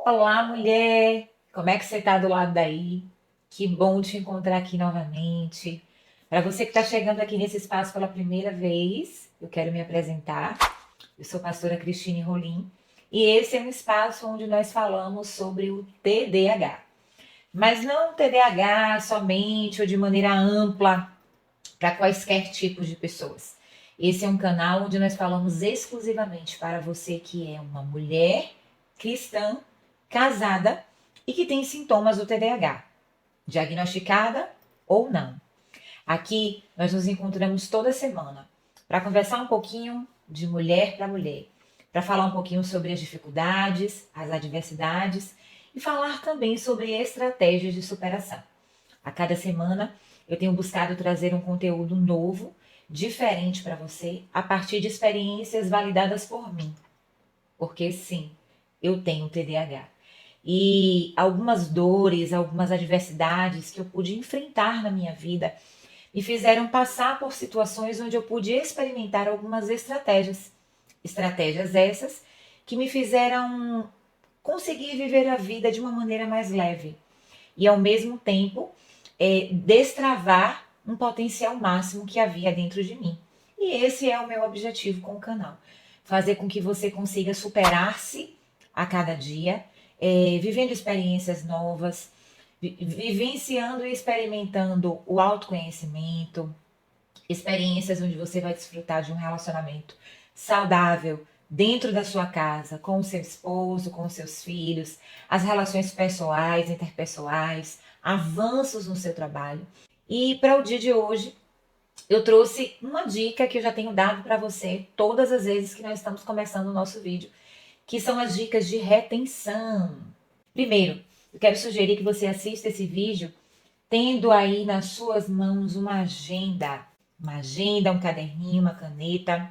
Olá, mulher! Como é que você tá do lado daí? Que bom te encontrar aqui novamente. Para você que está chegando aqui nesse espaço pela primeira vez, eu quero me apresentar. Eu sou a pastora Cristine Rolim e esse é um espaço onde nós falamos sobre o TDAH. Mas não o TDAH somente ou de maneira ampla para quaisquer tipos de pessoas. Esse é um canal onde nós falamos exclusivamente para você que é uma mulher cristã, casada e que tem sintomas do TDAH, diagnosticada ou não. Aqui nós nos encontramos toda semana para conversar um pouquinho de mulher para mulher, para falar um pouquinho sobre as dificuldades, as adversidades e falar também sobre estratégias de superação. A cada semana eu tenho buscado trazer um conteúdo novo, diferente para você, a partir de experiências validadas por mim. Porque sim, eu tenho TDAH. E algumas dores, algumas adversidades que eu pude enfrentar na minha vida me fizeram passar por situações onde eu pude experimentar algumas estratégias. Estratégias essas que me fizeram conseguir viver a vida de uma maneira mais leve e ao mesmo tempo destravar um potencial máximo que havia dentro de mim. E esse é o meu objetivo com o canal. Fazer com que você consiga superar-se a cada dia, vivendo experiências novas, vivenciando e experimentando o autoconhecimento, experiências onde você vai desfrutar de um relacionamento saudável dentro da sua casa, com o seu esposo, com os seus filhos, as relações pessoais, interpessoais, avanços no seu trabalho. E para o dia de hoje, eu trouxe uma dica que eu já tenho dado para você todas as vezes que nós estamos começando o nosso vídeo, que são as dicas de retenção. Primeiro, eu quero sugerir que você assista esse vídeo tendo aí nas suas mãos uma agenda, um caderninho, uma caneta,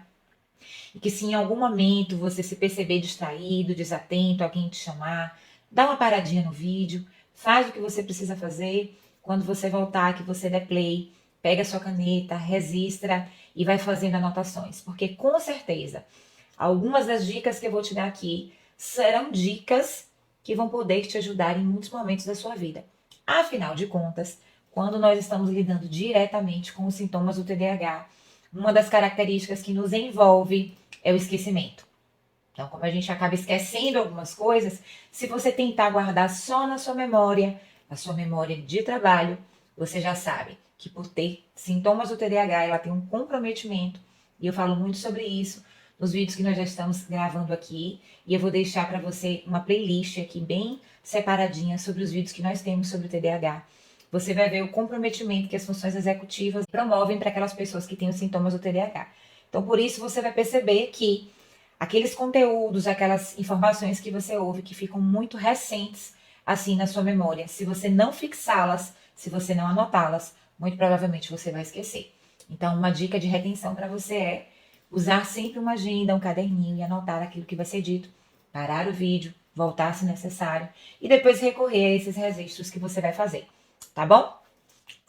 e que se em algum momento você se perceber distraído, desatento, alguém te chamar, dá uma paradinha no vídeo, faz o que você precisa fazer, quando você voltar, que você der play, pega a sua caneta, registra e vai fazendo anotações, porque com certeza algumas das dicas que eu vou te dar aqui serão dicas que vão poder te ajudar em muitos momentos da sua vida. Afinal de contas, quando nós estamos lidando diretamente com os sintomas do TDAH, uma das características que nos envolve é o esquecimento. Então, como a gente acaba esquecendo algumas coisas, se você tentar guardar só na sua memória, a sua memória de trabalho, você já sabe que por ter sintomas do TDAH, ela tem um comprometimento, e eu falo muito sobre isso nos vídeos que nós já estamos gravando aqui, e eu vou deixar para você uma playlist aqui bem separadinha sobre os vídeos que nós temos sobre o TDAH. Você vai ver o comprometimento que as funções executivas promovem para aquelas pessoas que têm os sintomas do TDAH. Então, por isso, você vai perceber que aqueles conteúdos, aquelas informações que você ouve que ficam muito recentes assim na sua memória, se você não fixá-las, se você não anotá-las, muito provavelmente você vai esquecer. Então, uma dica de retenção para você é usar sempre uma agenda, um caderninho e anotar aquilo que vai ser dito, parar o vídeo, voltar se necessário e depois recorrer a esses registros que você vai fazer, tá bom?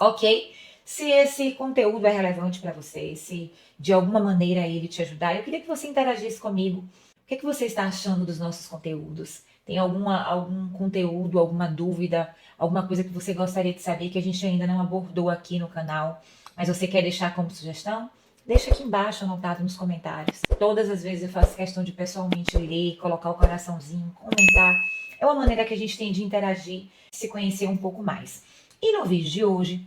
Ok? Se esse conteúdo é relevante para você, se de alguma maneira ele te ajudar, eu queria que você interagisse comigo. O que você está achando dos nossos conteúdos? Tem algum conteúdo, alguma dúvida, alguma coisa que você gostaria de saber que a gente ainda não abordou aqui no canal, mas você quer deixar como sugestão? Deixa aqui embaixo anotado nos comentários. Todas as vezes eu faço questão de pessoalmente ler, colocar o coraçãozinho, comentar. É uma maneira que a gente tem de interagir, se conhecer um pouco mais. E no vídeo de hoje,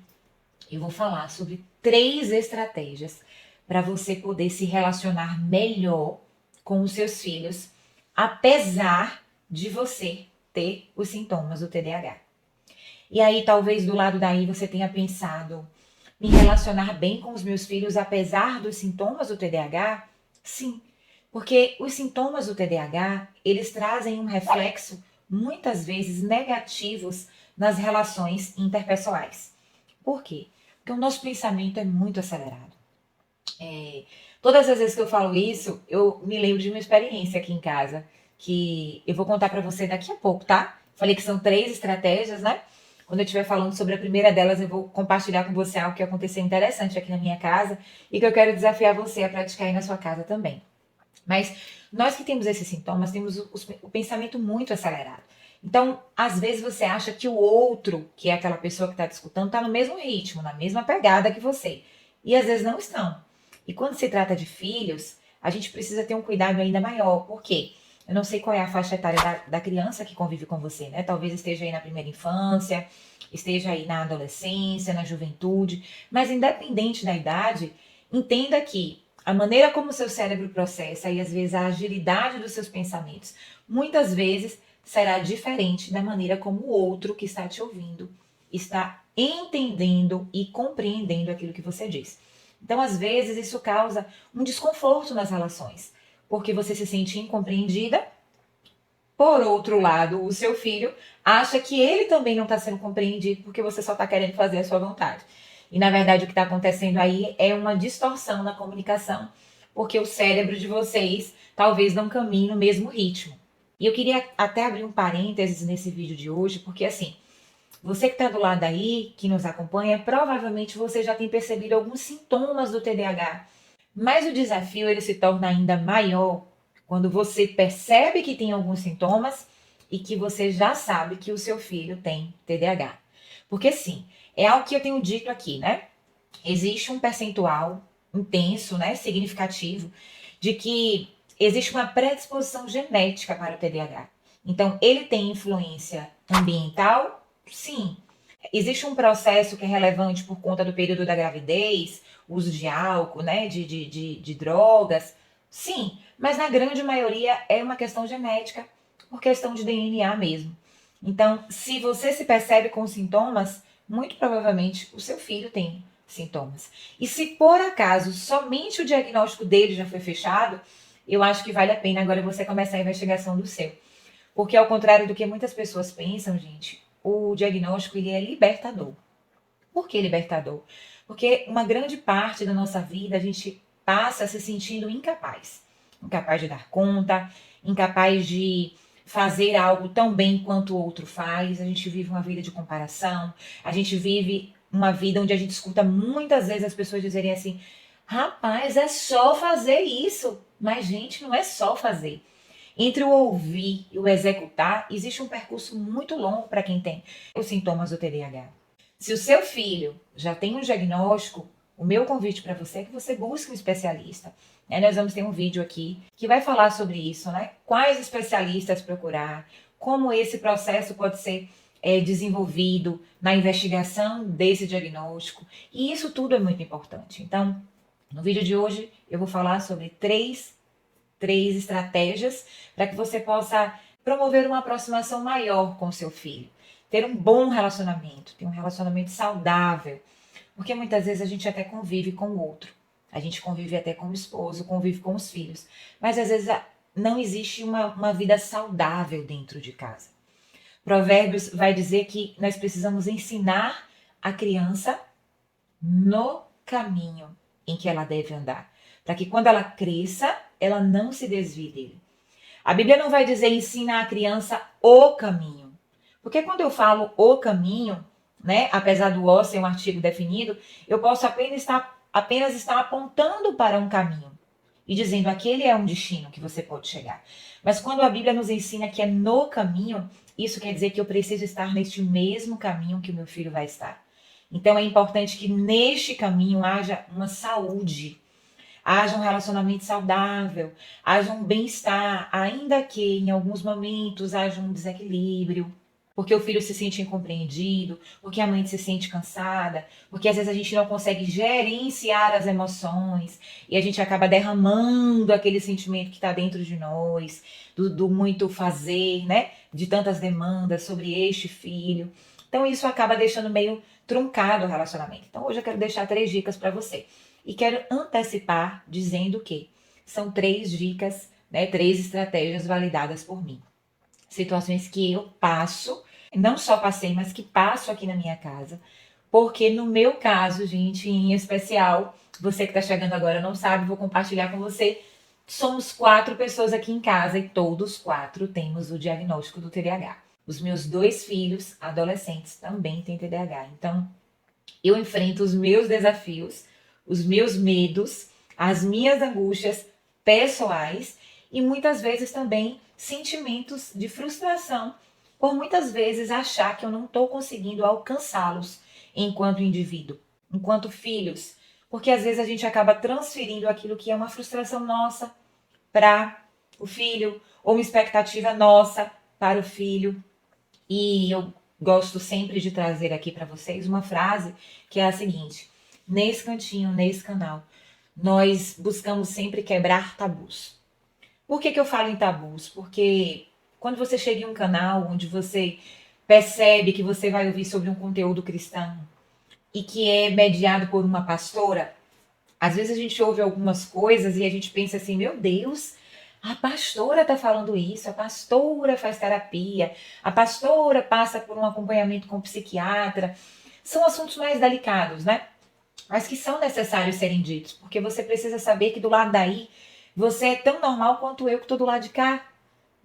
eu vou falar sobre 3 estratégias para você poder se relacionar melhor com os seus filhos, apesar de você ter os sintomas do TDAH. E aí, talvez do lado daí você tenha pensado, me relacionar bem com os meus filhos apesar dos sintomas do TDAH? Sim, porque os sintomas do TDAH, eles trazem um reflexo muitas vezes negativos nas relações interpessoais. Por quê? Porque o nosso pensamento é muito acelerado. Todas as vezes que eu falo isso, eu me lembro de uma experiência aqui em casa, que eu vou contar para você daqui a pouco, tá? Falei que são 3 estratégias, né? Quando eu estiver falando sobre a primeira delas, eu vou compartilhar com você algo que aconteceu interessante aqui na minha casa e que eu quero desafiar você a praticar aí na sua casa também. Mas nós que temos esses sintomas, temos o pensamento muito acelerado. Então, às vezes você acha que o outro, que é aquela pessoa que está te escutando, está no mesmo ritmo, na mesma pegada que você. E às vezes não estão. E quando se trata de filhos, a gente precisa ter um cuidado ainda maior. Por quê? Eu não sei qual é a faixa etária da criança que convive com você, né? Talvez esteja aí na primeira infância, esteja aí na adolescência, na juventude. Mas independente da idade, entenda que a maneira como o seu cérebro processa e às vezes a agilidade dos seus pensamentos, muitas vezes será diferente da maneira como o outro que está te ouvindo está entendendo e compreendendo aquilo que você diz. Então, às vezes, isso causa um desconforto nas relações, porque você se sente incompreendida. Por outro lado, o seu filho acha que ele também não está sendo compreendido porque você só está querendo fazer a sua vontade. E, na verdade, o que está acontecendo aí é uma distorção na comunicação, porque o cérebro de vocês talvez não caminhe no mesmo ritmo. E eu queria até abrir um parênteses nesse vídeo de hoje, porque assim, você que está do lado aí, que nos acompanha, provavelmente você já tem percebido alguns sintomas do TDAH. Mas o desafio ele se torna ainda maior quando você percebe que tem alguns sintomas e que você já sabe que o seu filho tem TDAH. Porque sim, é algo que eu tenho dito aqui, né? Existe um percentual intenso, né, significativo, de que existe uma predisposição genética para o TDAH. Então, ele tem influência ambiental? Sim. Existe um processo que é relevante por conta do período da gravidez, uso de álcool, né, de drogas? Sim, mas na grande maioria é uma questão genética, por questão de DNA mesmo. Então, se você se percebe com sintomas, muito provavelmente o seu filho tem sintomas. E se por acaso somente o diagnóstico dele já foi fechado, eu acho que vale a pena agora você começar a investigação do seu. Porque ao contrário do que muitas pessoas pensam, gente, o diagnóstico ele é libertador. Por que libertador? Porque uma grande parte da nossa vida a gente passa se sentindo incapaz. Incapaz de dar conta, incapaz de fazer algo tão bem quanto o outro faz. A gente vive uma vida de comparação, a gente vive uma vida onde a gente escuta muitas vezes as pessoas dizerem assim: rapaz, é só fazer isso. Mas, gente, não é só fazer. Entre o ouvir e o executar, existe um percurso muito longo para quem tem os sintomas do TDAH. Se o seu filho já tem um diagnóstico, o meu convite para você é que você busque um especialista. Nós vamos ter um vídeo aqui que vai falar sobre isso, né? Quais especialistas procurar, como esse processo pode ser desenvolvido na investigação desse diagnóstico. E isso tudo é muito importante. Então, no vídeo de hoje, eu vou falar sobre três estratégias para que você possa promover uma aproximação maior com o seu filho. Ter um bom relacionamento, ter um relacionamento saudável. Porque muitas vezes a gente até convive com o outro. A gente convive até com o esposo, convive com os filhos. Mas às vezes não existe uma vida saudável dentro de casa. Provérbios vai dizer que nós precisamos ensinar a criança no caminho em que ela deve andar. Para que quando ela cresça, ela não se desvie dele. A Bíblia não vai dizer ensina a criança o caminho. Porque quando eu falo o caminho, né, apesar do o ser um artigo definido, eu posso apenas estar apontando para um caminho e dizendo aquele é um destino que você pode chegar. Mas quando a Bíblia nos ensina que é no caminho, isso quer dizer que eu preciso estar neste mesmo caminho que o meu filho vai estar. Então é importante que neste caminho haja uma saúde, haja um relacionamento saudável, haja um bem-estar, ainda que em alguns momentos haja um desequilíbrio, porque o filho se sente incompreendido, porque a mãe se sente cansada, porque às vezes a gente não consegue gerenciar as emoções e a gente acaba derramando aquele sentimento que está dentro de nós, do muito fazer, né? De tantas demandas sobre este filho. Então isso acaba deixando meio truncado o relacionamento. Então hoje eu quero deixar 3 dicas para você. E quero antecipar dizendo que são 3 dicas, né, 3 estratégias validadas por mim. Situações que eu passo, não só passei, mas que passo aqui na minha casa. Porque no meu caso, gente, em especial, você que está chegando agora não sabe, vou compartilhar com você. Somos 4 pessoas aqui em casa e todos 4 temos o diagnóstico do TDAH. Os meus 2 filhos, adolescentes, também têm TDAH. Então, eu enfrento os meus desafios, os meus medos, as minhas angústias pessoais e muitas vezes também sentimentos de frustração por muitas vezes achar que eu não estou conseguindo alcançá-los enquanto indivíduo, enquanto filhos. Porque às vezes a gente acaba transferindo aquilo que é uma frustração nossa para o filho, ou uma expectativa nossa para o filho. E eu gosto sempre de trazer aqui para vocês uma frase que é a seguinte: nesse cantinho, nesse canal, nós buscamos sempre quebrar tabus. Por que eu falo em tabus? Porque quando você chega em um canal onde você percebe que você vai ouvir sobre um conteúdo cristão e que é mediado por uma pastora, às vezes a gente ouve algumas coisas e a gente pensa assim, meu Deus, a pastora está falando isso, a pastora faz terapia, a pastora passa por um acompanhamento com psiquiatra. São assuntos mais delicados, né? Mas que são necessários serem ditos, porque você precisa saber que do lado daí você é tão normal quanto eu que estou do lado de cá,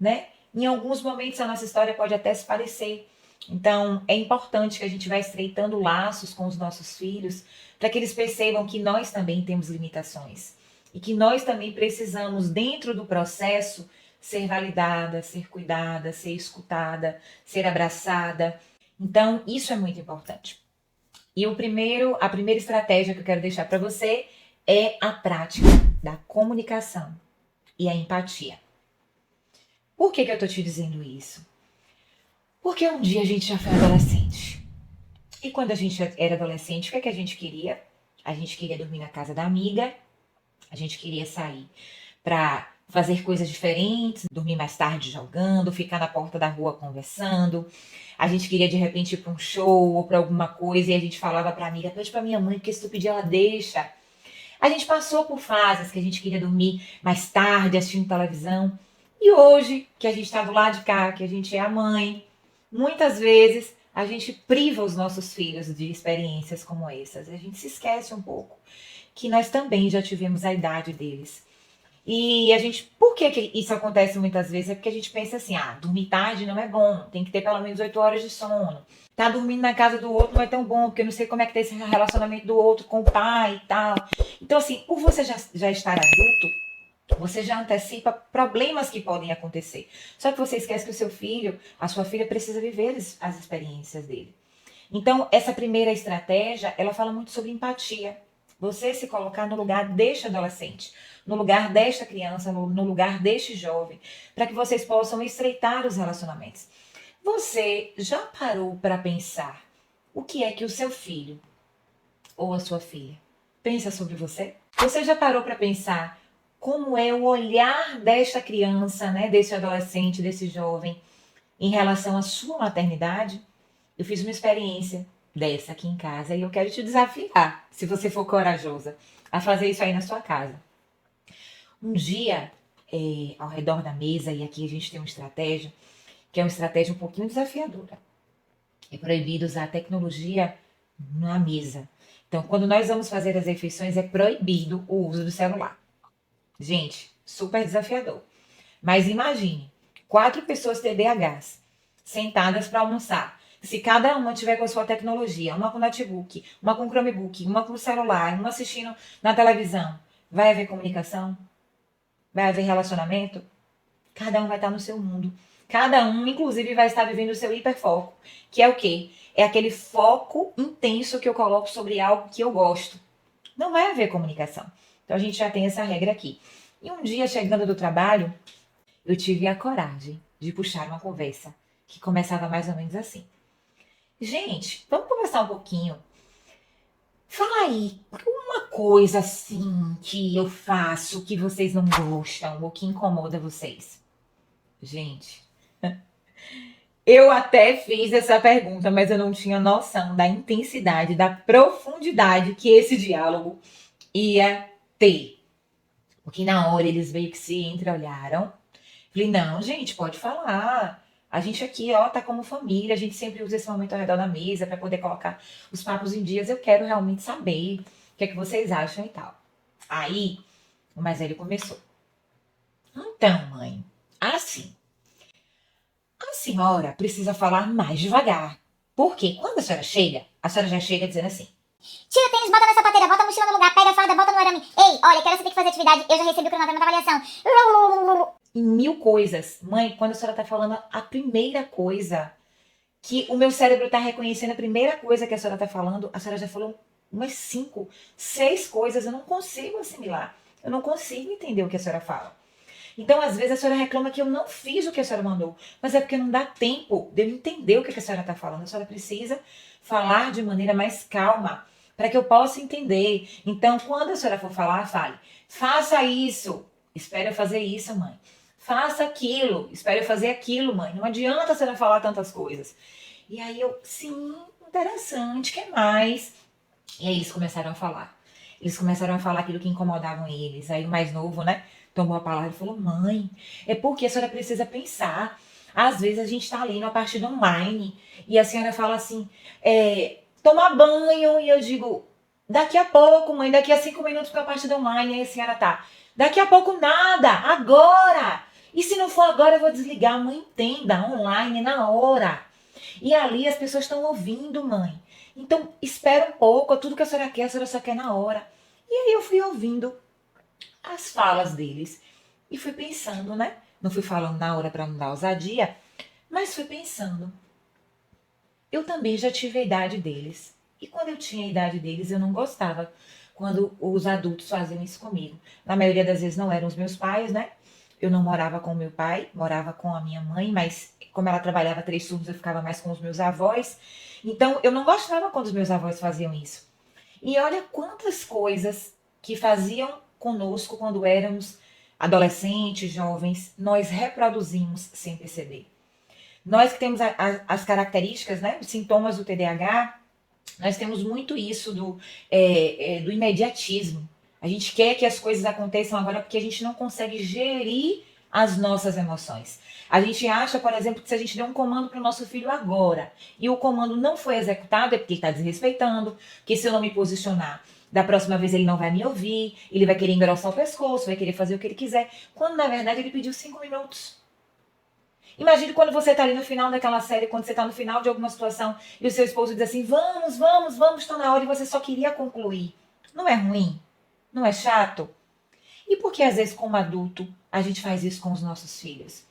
né? Em alguns momentos a nossa história pode até se parecer. Então é importante que a gente vá estreitando laços com os nossos filhos para que eles percebam que nós também temos limitações e que nós também precisamos, dentro do processo, ser validada, ser cuidada, ser escutada, ser abraçada. Então isso é muito importante. E a primeira estratégia que eu quero deixar para você é a prática da comunicação e a empatia. Por que eu tô te dizendo isso? Porque um dia a gente já foi adolescente. E quando a gente era adolescente, o que a gente queria? A gente queria dormir na casa da amiga, a gente queria sair para fazer coisas diferentes, dormir mais tarde jogando, ficar na porta da rua conversando. A gente queria de repente ir para um show ou para alguma coisa e a gente falava para a amiga, pede para minha mãe, porque se tu pedir ela deixa. A gente passou por fases que a gente queria dormir mais tarde, assistindo televisão. E hoje, que a gente está do lado de cá, que a gente é a mãe, muitas vezes a gente priva os nossos filhos de experiências como essas. A gente se esquece um pouco que nós também já tivemos a idade deles. E a gente, por que isso acontece muitas vezes? É porque a gente pensa assim, dormir tarde não é bom, tem que ter pelo menos 8 horas de sono. Tá dormindo na casa do outro não é tão bom, porque eu não sei como é que tá esse relacionamento do outro com o pai e tal. Então assim, por você já estar adulto, você já antecipa problemas que podem acontecer. Só que você esquece que o seu filho, a sua filha precisa viver as experiências dele. Então, essa primeira estratégia, ela fala muito sobre empatia. Você se colocar no lugar deste adolescente, no lugar desta criança, no lugar deste jovem, para que vocês possam estreitar os relacionamentos. Você já parou para pensar o que é que o seu filho ou a sua filha pensa sobre você? Você já parou para pensar como é o olhar desta criança, né, desse adolescente, desse jovem, em relação à sua maternidade? Eu fiz uma experiência dessa aqui em casa e eu quero te desafiar, se você for corajosa, a fazer isso aí na sua casa. Um dia, ao redor da mesa, e aqui a gente tem uma estratégia, que é uma estratégia um pouquinho desafiadora. É proibido usar tecnologia na mesa. Então, quando nós vamos fazer as refeições, é proibido o uso do celular. Gente, super desafiador. Mas imagine, 4 pessoas TDAHs sentadas para almoçar. Se cada uma tiver com a sua tecnologia, uma com notebook, uma com Chromebook, uma com celular, uma assistindo na televisão, vai haver comunicação? Vai haver relacionamento? Cada um vai estar no seu mundo. Cada um, inclusive, vai estar vivendo o seu hiperfoco. Que é o quê? É aquele foco intenso que eu coloco sobre algo que eu gosto. Não vai haver comunicação. Então, a gente já tem essa regra aqui. E um dia, chegando do trabalho, eu tive a coragem de puxar uma conversa que começava mais ou menos assim. Gente, vamos conversar um pouquinho. Fala aí, uma coisa assim que eu faço que vocês não gostam ou que incomoda vocês. Gente, eu até fiz essa pergunta, mas eu não tinha noção da intensidade, da profundidade que esse diálogo ia ter. Porque na hora eles meio que se entreolharam. Falei, não, gente, pode falar. A gente aqui, ó, tá como família. A gente sempre usa esse momento ao redor da mesa para poder colocar os papos em dias. Eu quero realmente saber o que é que vocês acham e tal. Aí, o mais velho começou. Então, mãe, assim, a senhora precisa falar mais devagar. Porque quando a senhora já chega dizendo assim. Tira o tênis, bota na sapateira, bota a mochila no lugar, pega a farda, bota no arame. Ei, olha, quero você ter que fazer atividade, eu já recebi o cronograma da avaliação. em mil coisas. Mãe, quando a senhora tá falando a primeira coisa, que o meu cérebro tá reconhecendo a primeira coisa que a senhora tá falando, a senhora já falou umas 5, 6 coisas, eu não consigo assimilar. Eu não consigo entender o que a senhora fala. Então, às vezes, a senhora reclama que eu não fiz o que a senhora mandou, mas é porque não dá tempo de eu entender o que a senhora está falando. A senhora precisa falar de maneira mais calma, para que eu possa entender. Então, quando a senhora for falar, fale, faça isso, espere eu fazer isso, mãe. Faça aquilo, espere eu fazer aquilo, mãe. Não adianta a senhora falar tantas coisas. E aí eu, sim, interessante, que mais? E aí eles começaram a falar. Eles começaram a falar aquilo que incomodavam eles. Aí o mais novo, né, tomou a palavra e falou: mãe, é porque a senhora precisa pensar. Às vezes a gente tá ali numa partida online e a senhora fala assim, tomar banho, e eu digo, daqui a pouco, mãe, daqui a 5 minutos para a partida online. Aí a senhora tá, daqui a pouco nada, agora. E se não for agora, eu vou desligar. Mãe, entenda, online, na hora. E ali as pessoas estão ouvindo, mãe. Então, espera um pouco, tudo que a senhora só quer na hora. E aí eu fui ouvindo as falas deles e fui pensando, né? Não fui falando na hora para não dar ousadia, mas fui pensando. Eu também já tive a idade deles. E quando eu tinha a idade deles, eu não gostava quando os adultos faziam isso comigo. Na maioria das vezes não eram os meus pais, né? Eu não morava com o meu pai, morava com a minha mãe, mas como ela trabalhava 3 turnos, eu ficava mais com os meus avós. Então, eu não gostava quando os meus avós faziam isso. E olha quantas coisas que faziam conosco quando éramos adolescentes, jovens, nós reproduzimos sem perceber. Nós que temos as características, né, os sintomas do TDAH, nós temos muito isso do imediatismo. A gente quer que as coisas aconteçam agora porque a gente não consegue gerir as nossas emoções. A gente acha, por exemplo, que se a gente der um comando para o nosso filho agora e o comando não foi executado, é porque ele está desrespeitando, que se eu não me posicionar, da próxima vez ele não vai me ouvir, ele vai querer engrossar o pescoço, vai querer fazer o que ele quiser, quando na verdade ele pediu 5 minutos. Imagine quando você está ali no final daquela série, quando você está no final de alguma situação e o seu esposo diz assim, vamos, vamos, vamos, está na hora, e você só queria concluir. Não é ruim? Não é chato? E por que às vezes como adulto a gente faz isso com os nossos filhos?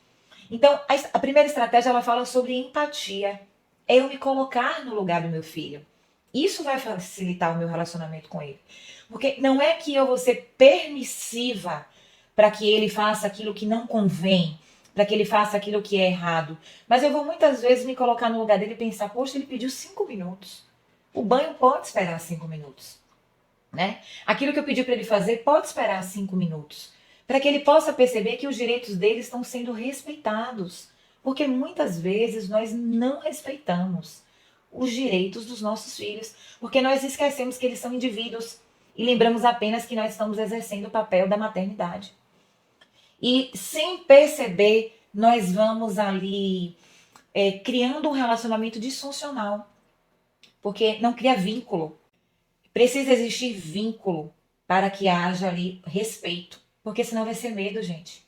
Então, a primeira estratégia ela fala sobre empatia. É eu me colocar no lugar do meu filho. Isso vai facilitar o meu relacionamento com ele. Porque não é que eu vou ser permissiva para que ele faça aquilo que não convém, para que ele faça aquilo que é errado. Mas eu vou muitas vezes me colocar no lugar dele e pensar, poxa, ele pediu 5 minutos. O banho pode esperar 5 minutos. Né? Aquilo que eu pedi para ele fazer pode esperar 5 minutos. Para que ele possa perceber que os direitos dele estão sendo respeitados. Porque muitas vezes nós não respeitamos os direitos dos nossos filhos. Porque nós esquecemos que eles são indivíduos. E lembramos apenas que nós estamos exercendo o papel da maternidade. E sem perceber, nós vamos ali criando um relacionamento disfuncional. Porque não cria vínculo. Precisa existir vínculo para que haja ali respeito. Porque senão vai ser medo, gente.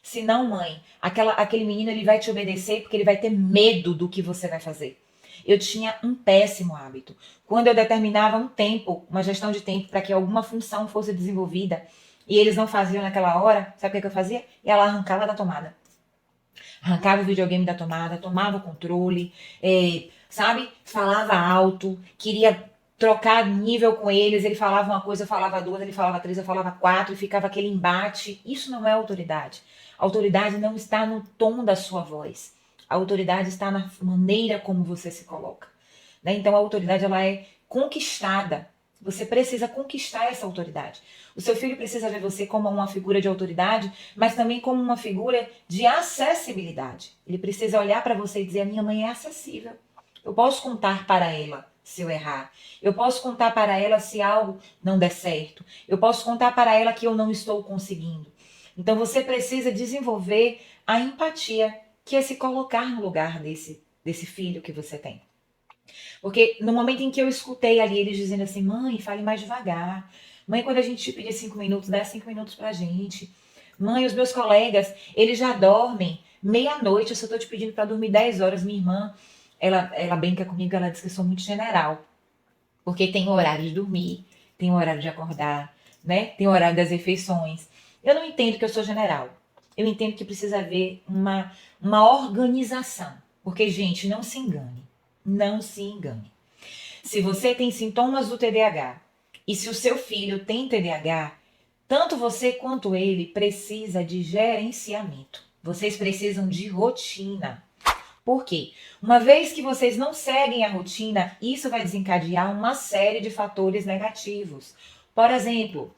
Senão, mãe, aquele menino ele vai te obedecer porque ele vai ter medo do que você vai fazer. Eu tinha um péssimo hábito. Quando eu determinava um tempo, uma gestão de tempo para que alguma função fosse desenvolvida e eles não faziam naquela hora, sabe o que eu fazia? E ela arrancava da tomada. Arrancava o videogame da tomada, tomava o controle, sabe? Falava alto, queria trocar nível com eles, ele falava uma coisa, eu falava duas, ele falava três, eu falava quatro, e ficava aquele embate. Isso não é autoridade. A autoridade não está no tom da sua voz. A autoridade está na maneira como você se coloca. Né? Então a autoridade ela é conquistada. Você precisa conquistar essa autoridade. O seu filho precisa ver você como uma figura de autoridade, mas também como uma figura de acessibilidade. Ele precisa olhar para você e dizer, a minha mãe é acessível. Eu posso contar para ela se eu errar. Eu posso contar para ela se algo não der certo. Eu posso contar para ela que eu não estou conseguindo. Então você precisa desenvolver a empatia, que é se colocar no lugar desse filho que você tem. Porque no momento em que eu escutei ali eles dizendo assim, mãe, fale mais devagar. Mãe, quando a gente te pedir 5 minutos, dá 5 minutos pra gente. Mãe, os meus colegas, eles já dormem meia-noite, eu só tô te pedindo para dormir 10 horas. Minha irmã, ela brinca comigo, ela diz que eu sou muito general. Porque tem o horário de dormir, tem o horário de acordar, né? Tem o horário das refeições. Eu não entendo que eu sou general. eu entendo que precisa haver uma organização. Porque, gente, não se engane. Não se engane. Se você tem sintomas do TDAH e se o seu filho tem TDAH, tanto você quanto ele precisa de gerenciamento. Vocês precisam de rotina. Por quê? Uma vez que vocês não seguem a rotina, isso vai desencadear uma série de fatores negativos. Por exemplo,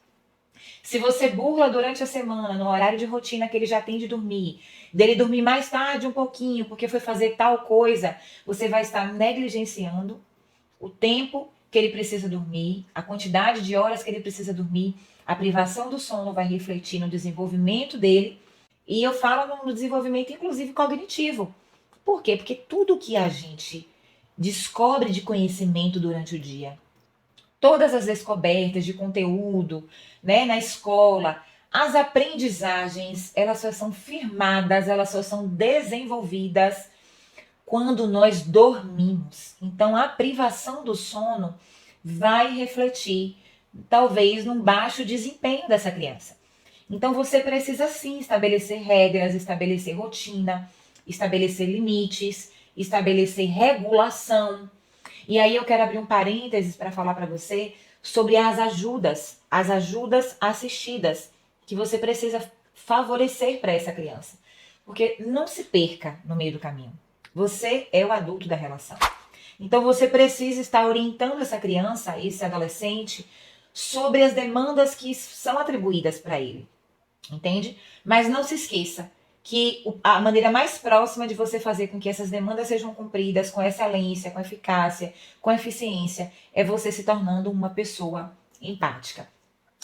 se você burla durante a semana, no horário de rotina que ele já tem de dormir, dele dormir mais tarde um pouquinho, porque foi fazer tal coisa, você vai estar negligenciando o tempo que ele precisa dormir, a quantidade de horas que ele precisa dormir, a privação do sono vai refletir no desenvolvimento dele, e eu falo no desenvolvimento, inclusive, cognitivo. Por quê? Porque tudo que a gente descobre de conhecimento durante o dia, todas as descobertas de conteúdo, né, na escola, as aprendizagens, elas só são firmadas, elas só são desenvolvidas quando nós dormimos. Então, a privação do sono vai refletir, talvez, num baixo desempenho dessa criança. Então, você precisa sim estabelecer regras, estabelecer rotina, estabelecer limites, estabelecer regulação. E aí eu quero abrir um parênteses para falar para você sobre as ajudas assistidas que você precisa favorecer para essa criança. Porque não se perca no meio do caminho. Você é o adulto da relação. Então você precisa estar orientando essa criança, esse adolescente, sobre as demandas que são atribuídas para ele. Entende? Mas não se esqueça que a maneira mais próxima de você fazer com que essas demandas sejam cumpridas com excelência, com eficácia, com eficiência, é você se tornando uma pessoa empática.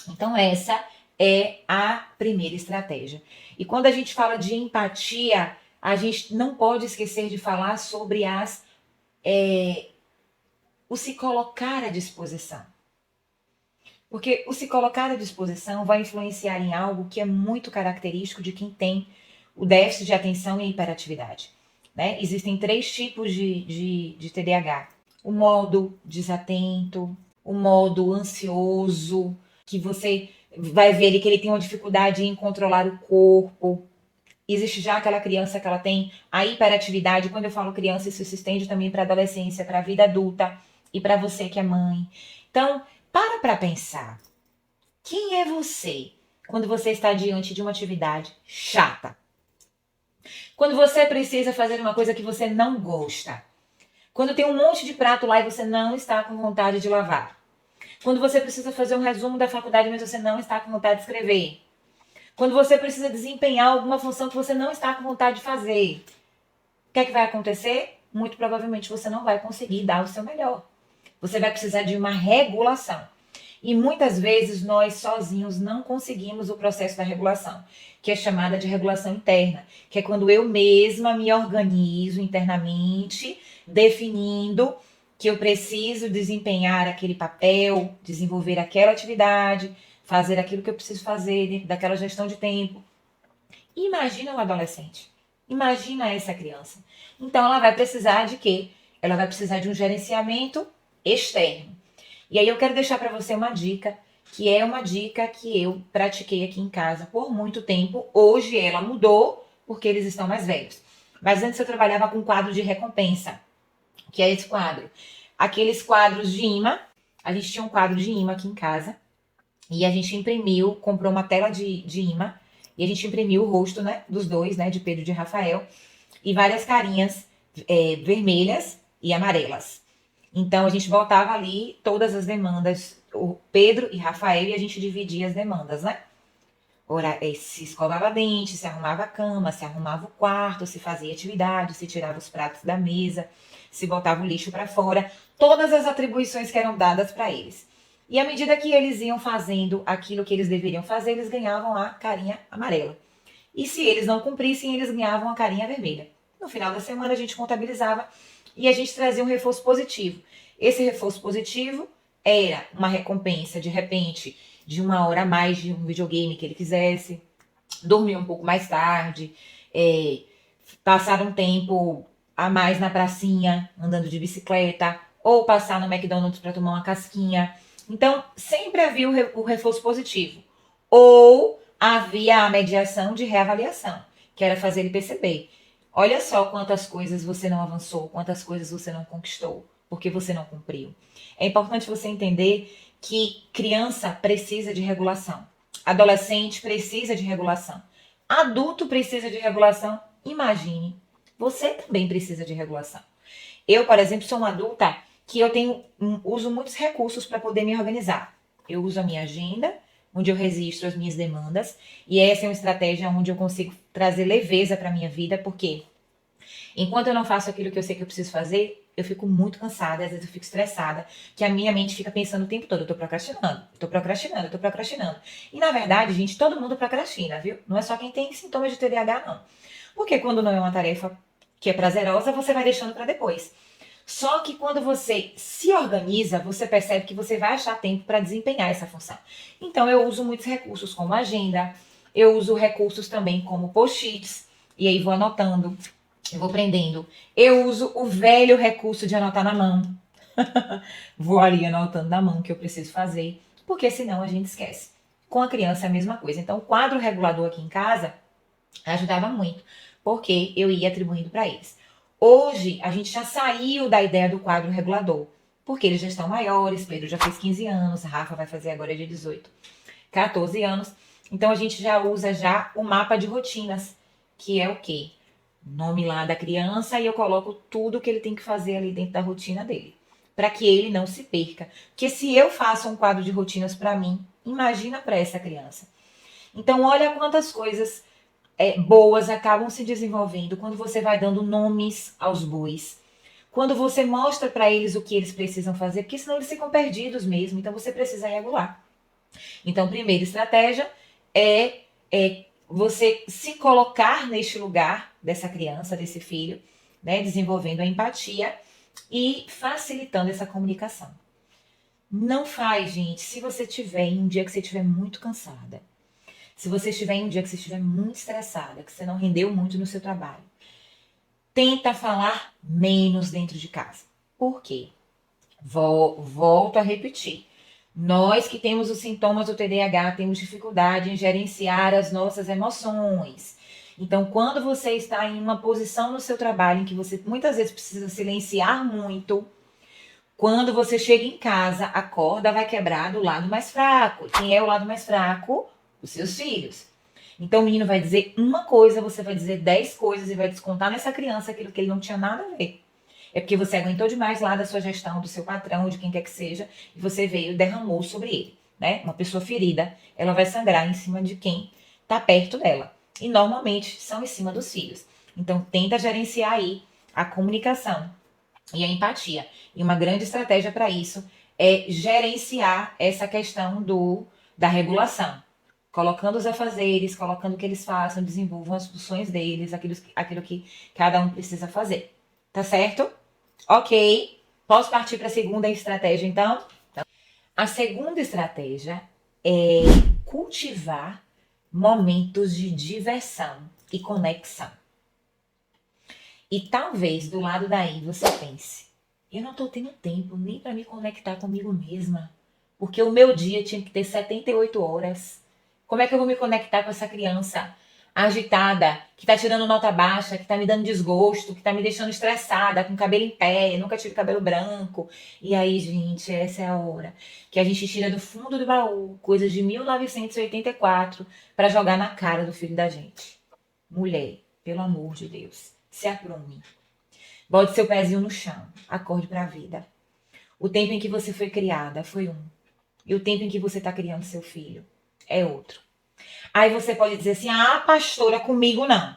Então, essa é a primeira estratégia. E quando a gente fala de empatia, a gente não pode esquecer de falar sobre o se colocar à disposição. Porque o se colocar à disposição vai influenciar em algo que é muito característico de quem tem o déficit de atenção e a hiperatividade. Né? Existem 3 tipos de TDAH. O modo desatento, o modo ansioso, que você vai ver que ele tem uma dificuldade em controlar o corpo. Existe já aquela criança que ela tem a hiperatividade. Quando eu falo criança, isso se estende também para a adolescência, para a vida adulta e para você que é mãe. Então, para pensar. Quem é você quando você está diante de uma atividade chata? Quando você precisa fazer uma coisa que você não gosta? Quando tem um monte de prato lá e você não está com vontade de lavar? Quando você precisa fazer um resumo da faculdade, mas você não está com vontade de escrever? Quando você precisa desempenhar alguma função que você não está com vontade de fazer? O que é que vai acontecer? Muito provavelmente você não vai conseguir dar o seu melhor. Você vai precisar de uma regulação. E muitas vezes nós sozinhos não conseguimos o processo da regulação, que é chamada de regulação interna, que é quando eu mesma me organizo internamente, definindo que eu preciso desempenhar aquele papel, desenvolver aquela atividade, fazer aquilo que eu preciso fazer dentro daquela gestão de tempo. Imagina um adolescente, imagina essa criança. Então ela vai precisar de quê? Ela vai precisar de um gerenciamento externo. E aí eu quero deixar para você uma dica, que é uma dica que eu pratiquei aqui em casa por muito tempo. Hoje ela mudou, porque eles estão mais velhos. Mas antes eu trabalhava com quadro de recompensa, que é esse quadro. Aqueles quadros de imã, a gente tinha um quadro de imã aqui em casa, e a gente imprimiu, comprou uma tela de imã, e a gente imprimiu o rosto, né, dos dois, né, de Pedro e de Rafael, e várias carinhas vermelhas e amarelas. Então, a gente botava ali todas as demandas, o Pedro e Rafael, e a gente dividia as demandas, né? Ora, se escovava dente, se arrumava a cama, se arrumava o quarto, se fazia atividade, se tirava os pratos da mesa, se botava o lixo para fora, todas as atribuições que eram dadas para eles. E à medida que eles iam fazendo aquilo que eles deveriam fazer, eles ganhavam a carinha amarela. E se eles não cumprissem, eles ganhavam a carinha vermelha. No final da semana, a gente contabilizava e a gente trazia um reforço positivo. Esse reforço positivo era uma recompensa, de repente, de 1 hora a mais de um videogame que ele quisesse, dormir um pouco mais tarde, passar um tempo a mais na pracinha, andando de bicicleta, ou passar no McDonald's para tomar uma casquinha. Então, sempre havia o reforço positivo. Ou havia a mediação de reavaliação, que era fazer ele perceber. Olha só quantas coisas você não avançou, quantas coisas você não conquistou, porque você não cumpriu. É importante você entender que criança precisa de regulação, adolescente precisa de regulação, adulto precisa de regulação. Imagine, você também precisa de regulação. Eu, por exemplo, sou uma adulta que uso muitos recursos para poder me organizar. Eu uso a minha agenda, onde eu registro as minhas demandas, e essa é uma estratégia onde eu consigo trazer leveza para minha vida, porque enquanto eu não faço aquilo que eu sei que eu preciso fazer, eu fico muito cansada, às vezes eu fico estressada, que a minha mente fica pensando o tempo todo, eu tô procrastinando, eu tô procrastinando, eu tô procrastinando. E na verdade, gente, todo mundo procrastina, viu? Não é só quem tem sintomas de TDAH, não. Porque quando não é uma tarefa que é prazerosa, você vai deixando para depois. Só que quando você se organiza, você percebe que você vai achar tempo para desempenhar essa função. Então eu uso muitos recursos como agenda, eu uso recursos também como post-its, e aí vou anotando, eu vou prendendo. Eu uso o velho recurso de anotar na mão. Vou ali anotando na mão o que eu preciso fazer, porque senão a gente esquece. Com a criança é a mesma coisa. Então o quadro regulador aqui em casa ajudava muito, porque eu ia atribuindo para eles. Hoje, a gente já saiu da ideia do quadro regulador, porque eles já estão maiores, Pedro já fez 15 anos, Rafa vai fazer agora de 18, 14 anos. Então, a gente já usa já o mapa de rotinas, que é o quê? Nome lá da criança e eu coloco tudo que ele tem que fazer ali dentro da rotina dele, para que ele não se perca. Porque se eu faço um quadro de rotinas para mim, imagina para essa criança. Então, olha quantas coisas boas acabam se desenvolvendo quando você vai dando nomes aos bois. Quando você mostra para eles o que eles precisam fazer, porque senão eles ficam perdidos mesmo, então você precisa regular. Então, primeira estratégia é você se colocar neste lugar dessa criança, desse filho, né, desenvolvendo a empatia e facilitando essa comunicação. Não faz, gente, se você tiver em um dia que você estiver muito cansada, se você estiver em um dia que você estiver muito estressada, que você não rendeu muito no seu trabalho, tenta falar menos dentro de casa. Por quê? Volto a repetir. Nós que temos os sintomas do TDAH temos dificuldade em gerenciar as nossas emoções. Então, quando você está em uma posição no seu trabalho em que você muitas vezes precisa silenciar muito, quando você chega em casa, a corda vai quebrar do lado mais fraco. Quem é o lado mais fraco? Os seus filhos. Então o menino vai dizer uma coisa, você vai dizer 10 coisas e vai descontar nessa criança aquilo que ele não tinha nada a ver. É porque você aguentou demais lá da sua gestão, do seu patrão, de quem quer que seja, e você veio e derramou sobre ele, né? Uma pessoa ferida, ela vai sangrar em cima de quem tá perto dela. E normalmente são em cima dos filhos. Então tenta gerenciar aí a comunicação e a empatia. E uma grande estratégia para isso é gerenciar essa questão da regulação. Colocando os afazeres, colocando que eles façam, desenvolvam as funções deles, aquilo que cada um precisa fazer. Tá certo? Ok. Posso partir para a segunda estratégia, então? A segunda estratégia é cultivar momentos de diversão e conexão. E talvez do lado daí você pense, eu não tô tendo tempo nem para me conectar comigo mesma, porque o meu dia tinha que ter 78 horas. Como é que eu vou me conectar com essa criança agitada, que tá tirando nota baixa, que tá me dando desgosto, que tá me deixando estressada, com cabelo em pé, nunca tive cabelo branco. E aí, gente, essa é a hora que a gente tira do fundo do baú coisas de 1984 para jogar na cara do filho da gente. Mulher, pelo amor de Deus, se aprume. Bote seu pezinho no chão, acorde para a vida. O tempo em que você foi criada foi um. E o tempo em que você está criando seu filho é outro. Aí você pode dizer assim, pastora, comigo não.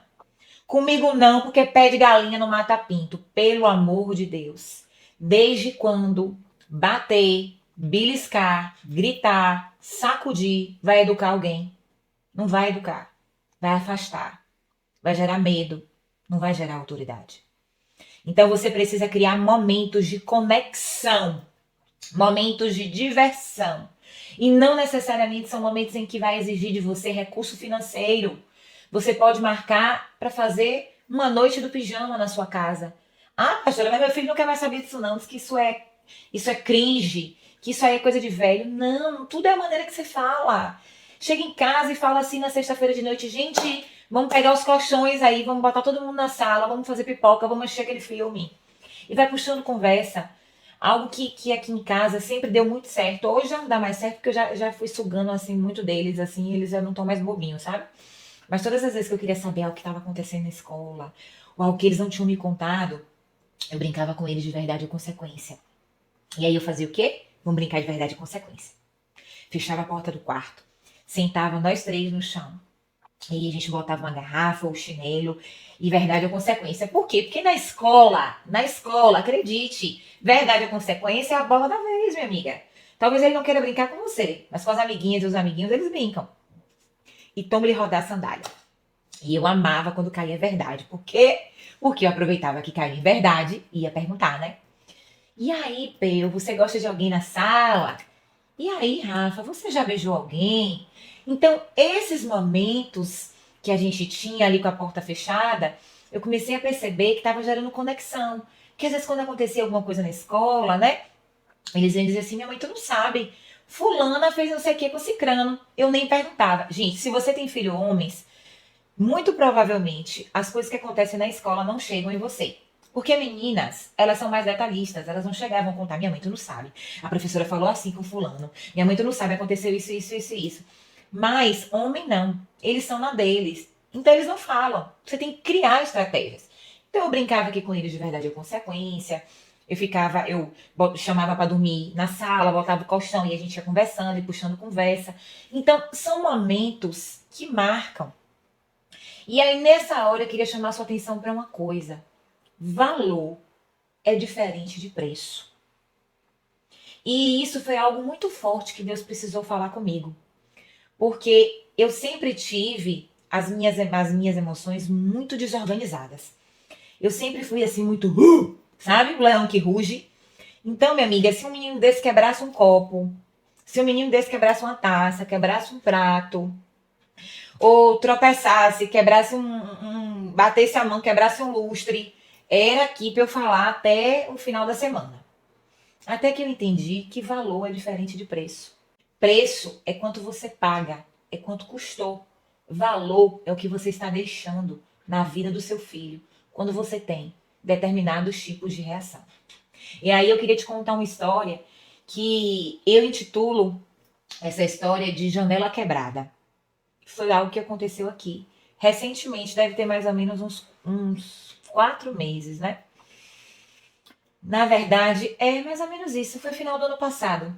Comigo não, porque pé de galinha não mata pinto. Pelo amor de Deus. Desde quando bater, beliscar, gritar, sacudir, vai educar alguém? Não vai educar. Vai afastar. Vai gerar medo. Não vai gerar autoridade. Então você precisa criar momentos de conexão. Momentos de diversão. E não necessariamente são momentos em que vai exigir de você recurso financeiro. Você pode marcar para fazer uma noite do pijama na sua casa. Pastora, mas meu filho não quer mais saber disso não. Diz que isso é cringe, que isso aí é coisa de velho. Não, tudo é a maneira que você fala. Chega em casa e fala assim na sexta-feira de noite, gente, vamos pegar os colchões aí, vamos botar todo mundo na sala, vamos fazer pipoca, vamos assistir aquele filme. E vai puxando conversa. Algo que aqui em casa sempre deu muito certo. Hoje já não dá mais certo, porque eu já fui sugando, assim, muito deles, assim, eles já não estão mais bobinhos, sabe? Mas todas as vezes que eu queria saber o que estava acontecendo na escola, ou algo que eles não tinham me contado, eu brincava com eles de verdade ou consequência. E aí eu fazia o quê? Vamos brincar de verdade e consequência. Fechava a porta do quarto, sentava nós três no chão. E aí a gente botava uma garrafa ou chinelo e verdade ou consequência. Por quê? Porque na escola, acredite, verdade ou consequência é a bola da vez, minha amiga. Talvez ele não queira brincar com você, mas com as amiguinhas e os amiguinhos eles brincam. E toma-lhe rodar a sandália. E eu amava quando caía verdade. Por quê? Porque eu aproveitava que caía em verdade e ia perguntar, né? E aí, Peu, você gosta de alguém na sala? E aí, Rafa, você já beijou alguém? Então, esses momentos que a gente tinha ali com a porta fechada, eu comecei a perceber que estava gerando conexão. Que às vezes quando acontecia alguma coisa na escola, né? Eles iam dizer assim, minha mãe, tu não sabe. Fulana fez não sei o que com cicrano. Eu nem perguntava. Gente, se você tem filho homens, muito provavelmente as coisas que acontecem na escola não chegam em você. Porque meninas, elas são mais detalhistas, elas não chegavam a contar, minha mãe, tu não sabe. A professora falou assim com fulano. Minha mãe, tu não sabe, aconteceu isso, isso, isso, isso. Mas homem não. Eles são na deles. Então eles não falam. Você tem que criar estratégias. Então eu brincava aqui com eles de verdade ou consequência. Eu chamava pra dormir na sala, botava o colchão e a gente ia conversando e puxando conversa. Então são momentos que marcam. E aí, nessa hora, eu queria chamar sua atenção para uma coisa. Valor é diferente de preço. E isso foi algo muito forte que Deus precisou falar comigo. Porque eu sempre tive as minhas emoções muito desorganizadas. Eu sempre fui assim, muito, sabe? O leão que ruge. Então, minha amiga, se um menino desse quebrasse um copo, se um menino desse quebrasse uma taça, quebrasse um prato, ou tropeçasse, batesse a mão, quebrasse um lustre, era aqui para eu falar até o final da semana. Até que eu entendi que valor é diferente de preço. Preço é quanto você paga, é quanto custou. Valor é o que você está deixando na vida do seu filho quando você tem determinados tipos de reação. E aí eu queria te contar uma história que eu intitulo essa história de janela quebrada. Foi algo que aconteceu aqui. Recentemente, deve ter mais ou menos uns 4 meses, né? Na verdade, é mais ou menos isso. Foi final do ano passado.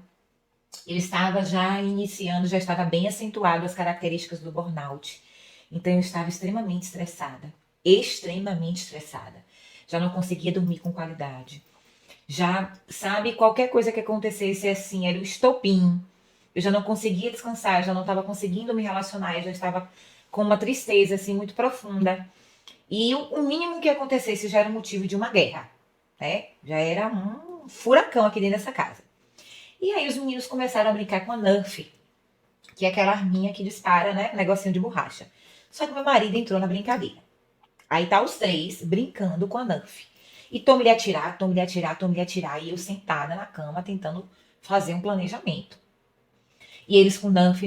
Eu estava já iniciando, já estava bem acentuado as características do burnout. Então, eu estava extremamente estressada. Extremamente estressada. Já não conseguia dormir com qualidade. Já, sabe, qualquer coisa que acontecesse assim, era o estopim. Eu já não conseguia descansar, já não estava conseguindo me relacionar, eu já estava com uma tristeza assim muito profunda. E o mínimo que acontecesse já era motivo de uma guerra, né? Já era um furacão aqui dentro dessa casa. E aí os meninos começaram a brincar com a Nerf, que é aquela arminha que dispara, né? Um negocinho de borracha. Só que meu marido entrou na brincadeira. Aí tá os três brincando com a Nerf. E tome-lhe atirar, tome-lhe atirar, tome-lhe atirar. E eu sentada na cama tentando fazer um planejamento. E eles com Nanf,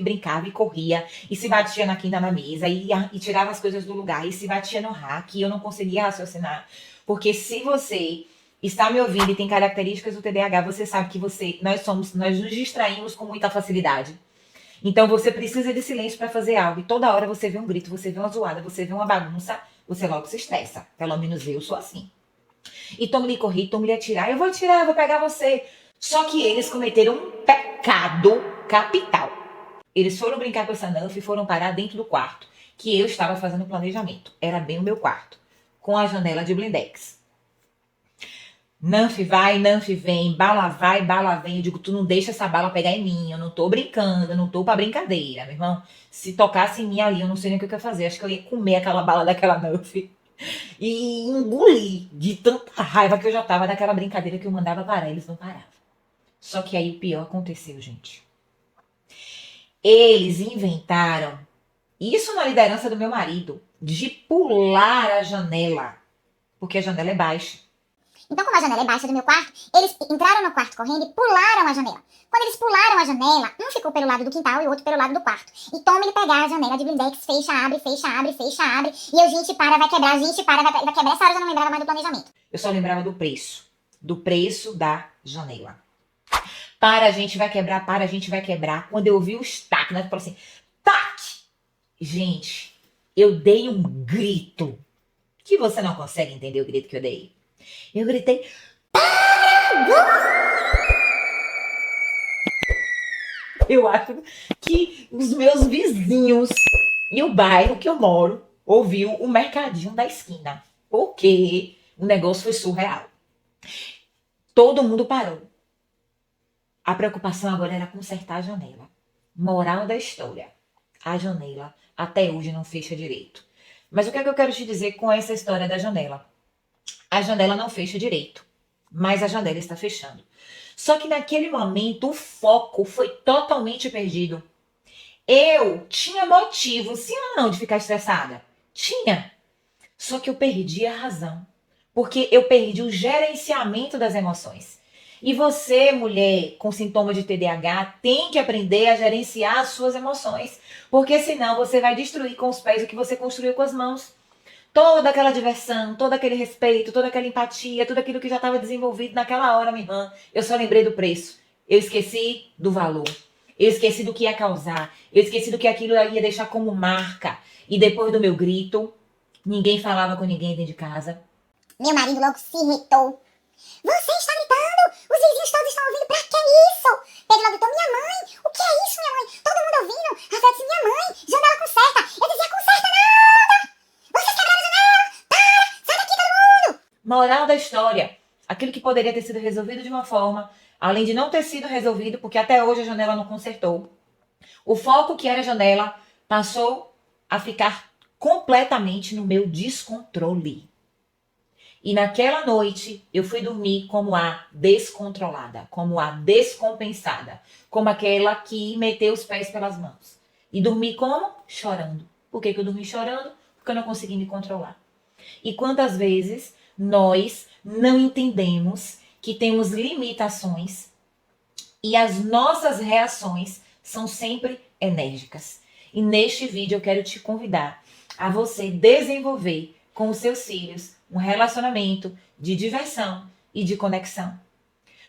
brincavam e corria, e se batia na quinta na mesa, e tirava as coisas do lugar, e se batia no rack, e eu não conseguia raciocinar. Porque se você está me ouvindo e tem características do TDAH, você sabe que nós nos distraímos com muita facilidade. Então você precisa de silêncio para fazer algo, e toda hora você vê um grito, você vê uma zoada, você vê uma bagunça, você logo se estressa. Pelo menos eu sou assim. E tome-lhe correr, tome-lhe atirar, eu vou pegar você. Só que eles cometeram um pecado capital. Eles foram brincar com essa Nanf e foram parar dentro do quarto, que eu estava fazendo o planejamento. Era bem o meu quarto, com a janela de blindex. Nanf vai, Nanf vem, bala vai, bala vem. Eu digo, tu não deixa essa bala pegar em mim, eu não tô brincando, eu não tô pra brincadeira, meu irmão. Se tocasse em mim ali, eu não sei nem o que eu ia fazer. Acho que eu ia comer aquela bala daquela Nanf e engolir de tanta raiva que eu já tava daquela brincadeira que eu mandava parar, eles não paravam. Só que aí o pior aconteceu, gente. Eles inventaram, isso na liderança do meu marido, de pular a janela, porque a janela é baixa. Então, como a janela é baixa do meu quarto, eles entraram no quarto correndo e pularam a janela. Quando eles pularam a janela, um ficou pelo lado do quintal e o outro pelo lado do quarto. E toma ele pegar a janela de blindex, fecha, abre, fecha, abre, fecha, abre. E eu, gente, para, vai quebrar, gente, para, vai quebrar. Essa hora eu já não lembrava mais do planejamento. Eu só lembrava do preço da janela. Para, a gente vai quebrar, para, a gente vai quebrar. Quando eu vi o tac, né? Eu falei assim, tac! Gente, eu dei um grito. Que você não consegue entender o grito que eu dei. Eu gritei, eu acho que os meus vizinhos e o bairro que eu moro ouviu o mercadinho da esquina. Porque o negócio foi surreal. Todo mundo parou. A preocupação agora era consertar a janela. Moral da história. A janela até hoje não fecha direito. Mas o que é que eu quero te dizer com essa história da janela? A janela não fecha direito, mas a janela está fechando. Só que naquele momento o foco foi totalmente perdido. Eu tinha motivo, sim ou não, de ficar estressada? Tinha. Só que eu perdi a razão. Porque eu perdi o gerenciamento das emoções. E você, mulher com sintoma de TDAH, tem que aprender a gerenciar as suas emoções. Porque senão você vai destruir com os pés o que você construiu com as mãos. Toda aquela diversão, todo aquele respeito, toda aquela empatia, tudo aquilo que já estava desenvolvido naquela hora, minha irmã, eu só lembrei do preço. Eu esqueci do valor. Eu esqueci do que ia causar. Eu esqueci do que aquilo ia deixar como marca. E depois do meu grito, ninguém falava com ninguém dentro de casa. Meu marido logo se irritou. Você está gritando? Os vizinhos todos estão ouvindo. Pra que isso? Pedro logo gritou, minha mãe. O que é isso, minha mãe? Todo mundo ouvindo. Rafael disse, minha mãe, janela conserta. Eu dizia, conserta nada. Vocês quebraram a janela. Para, sai daqui todo mundo. Moral da história. Aquilo que poderia ter sido resolvido de uma forma, além de não ter sido resolvido, porque até hoje a janela não consertou. O foco que era a janela passou a ficar completamente no meu descontrole. E naquela noite eu fui dormir como a descontrolada, como a descompensada, como aquela que meteu os pés pelas mãos. E dormi como? Chorando. Por que eu dormi chorando? Porque eu não consegui me controlar. E quantas vezes nós não entendemos que temos limitações e as nossas reações são sempre enérgicas. E neste vídeo eu quero te convidar a você desenvolver com os seus filhos um relacionamento de diversão e de conexão.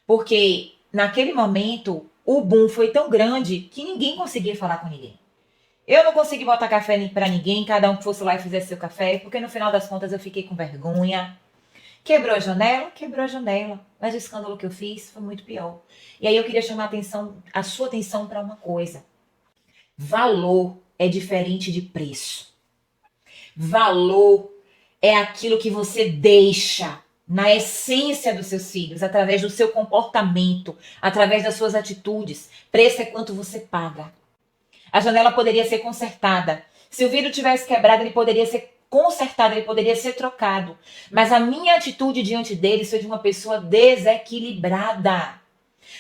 Porque naquele momento o boom foi tão grande que ninguém conseguia falar com ninguém. Eu não consegui botar café para ninguém, cada um que fosse lá e fizesse seu café, porque no final das contas eu fiquei com vergonha. Quebrou a janela? Quebrou a janela. Mas o escândalo que eu fiz foi muito pior. E aí eu queria chamar a sua atenção para uma coisa. Valor é diferente de preço. Valor é aquilo que você deixa na essência dos seus filhos, através do seu comportamento, através das suas atitudes. Preço é quanto você paga. A janela poderia ser consertada. Se o vidro tivesse quebrado, ele poderia ser consertado, ele poderia ser trocado. Mas a minha atitude diante deles foi de uma pessoa desequilibrada.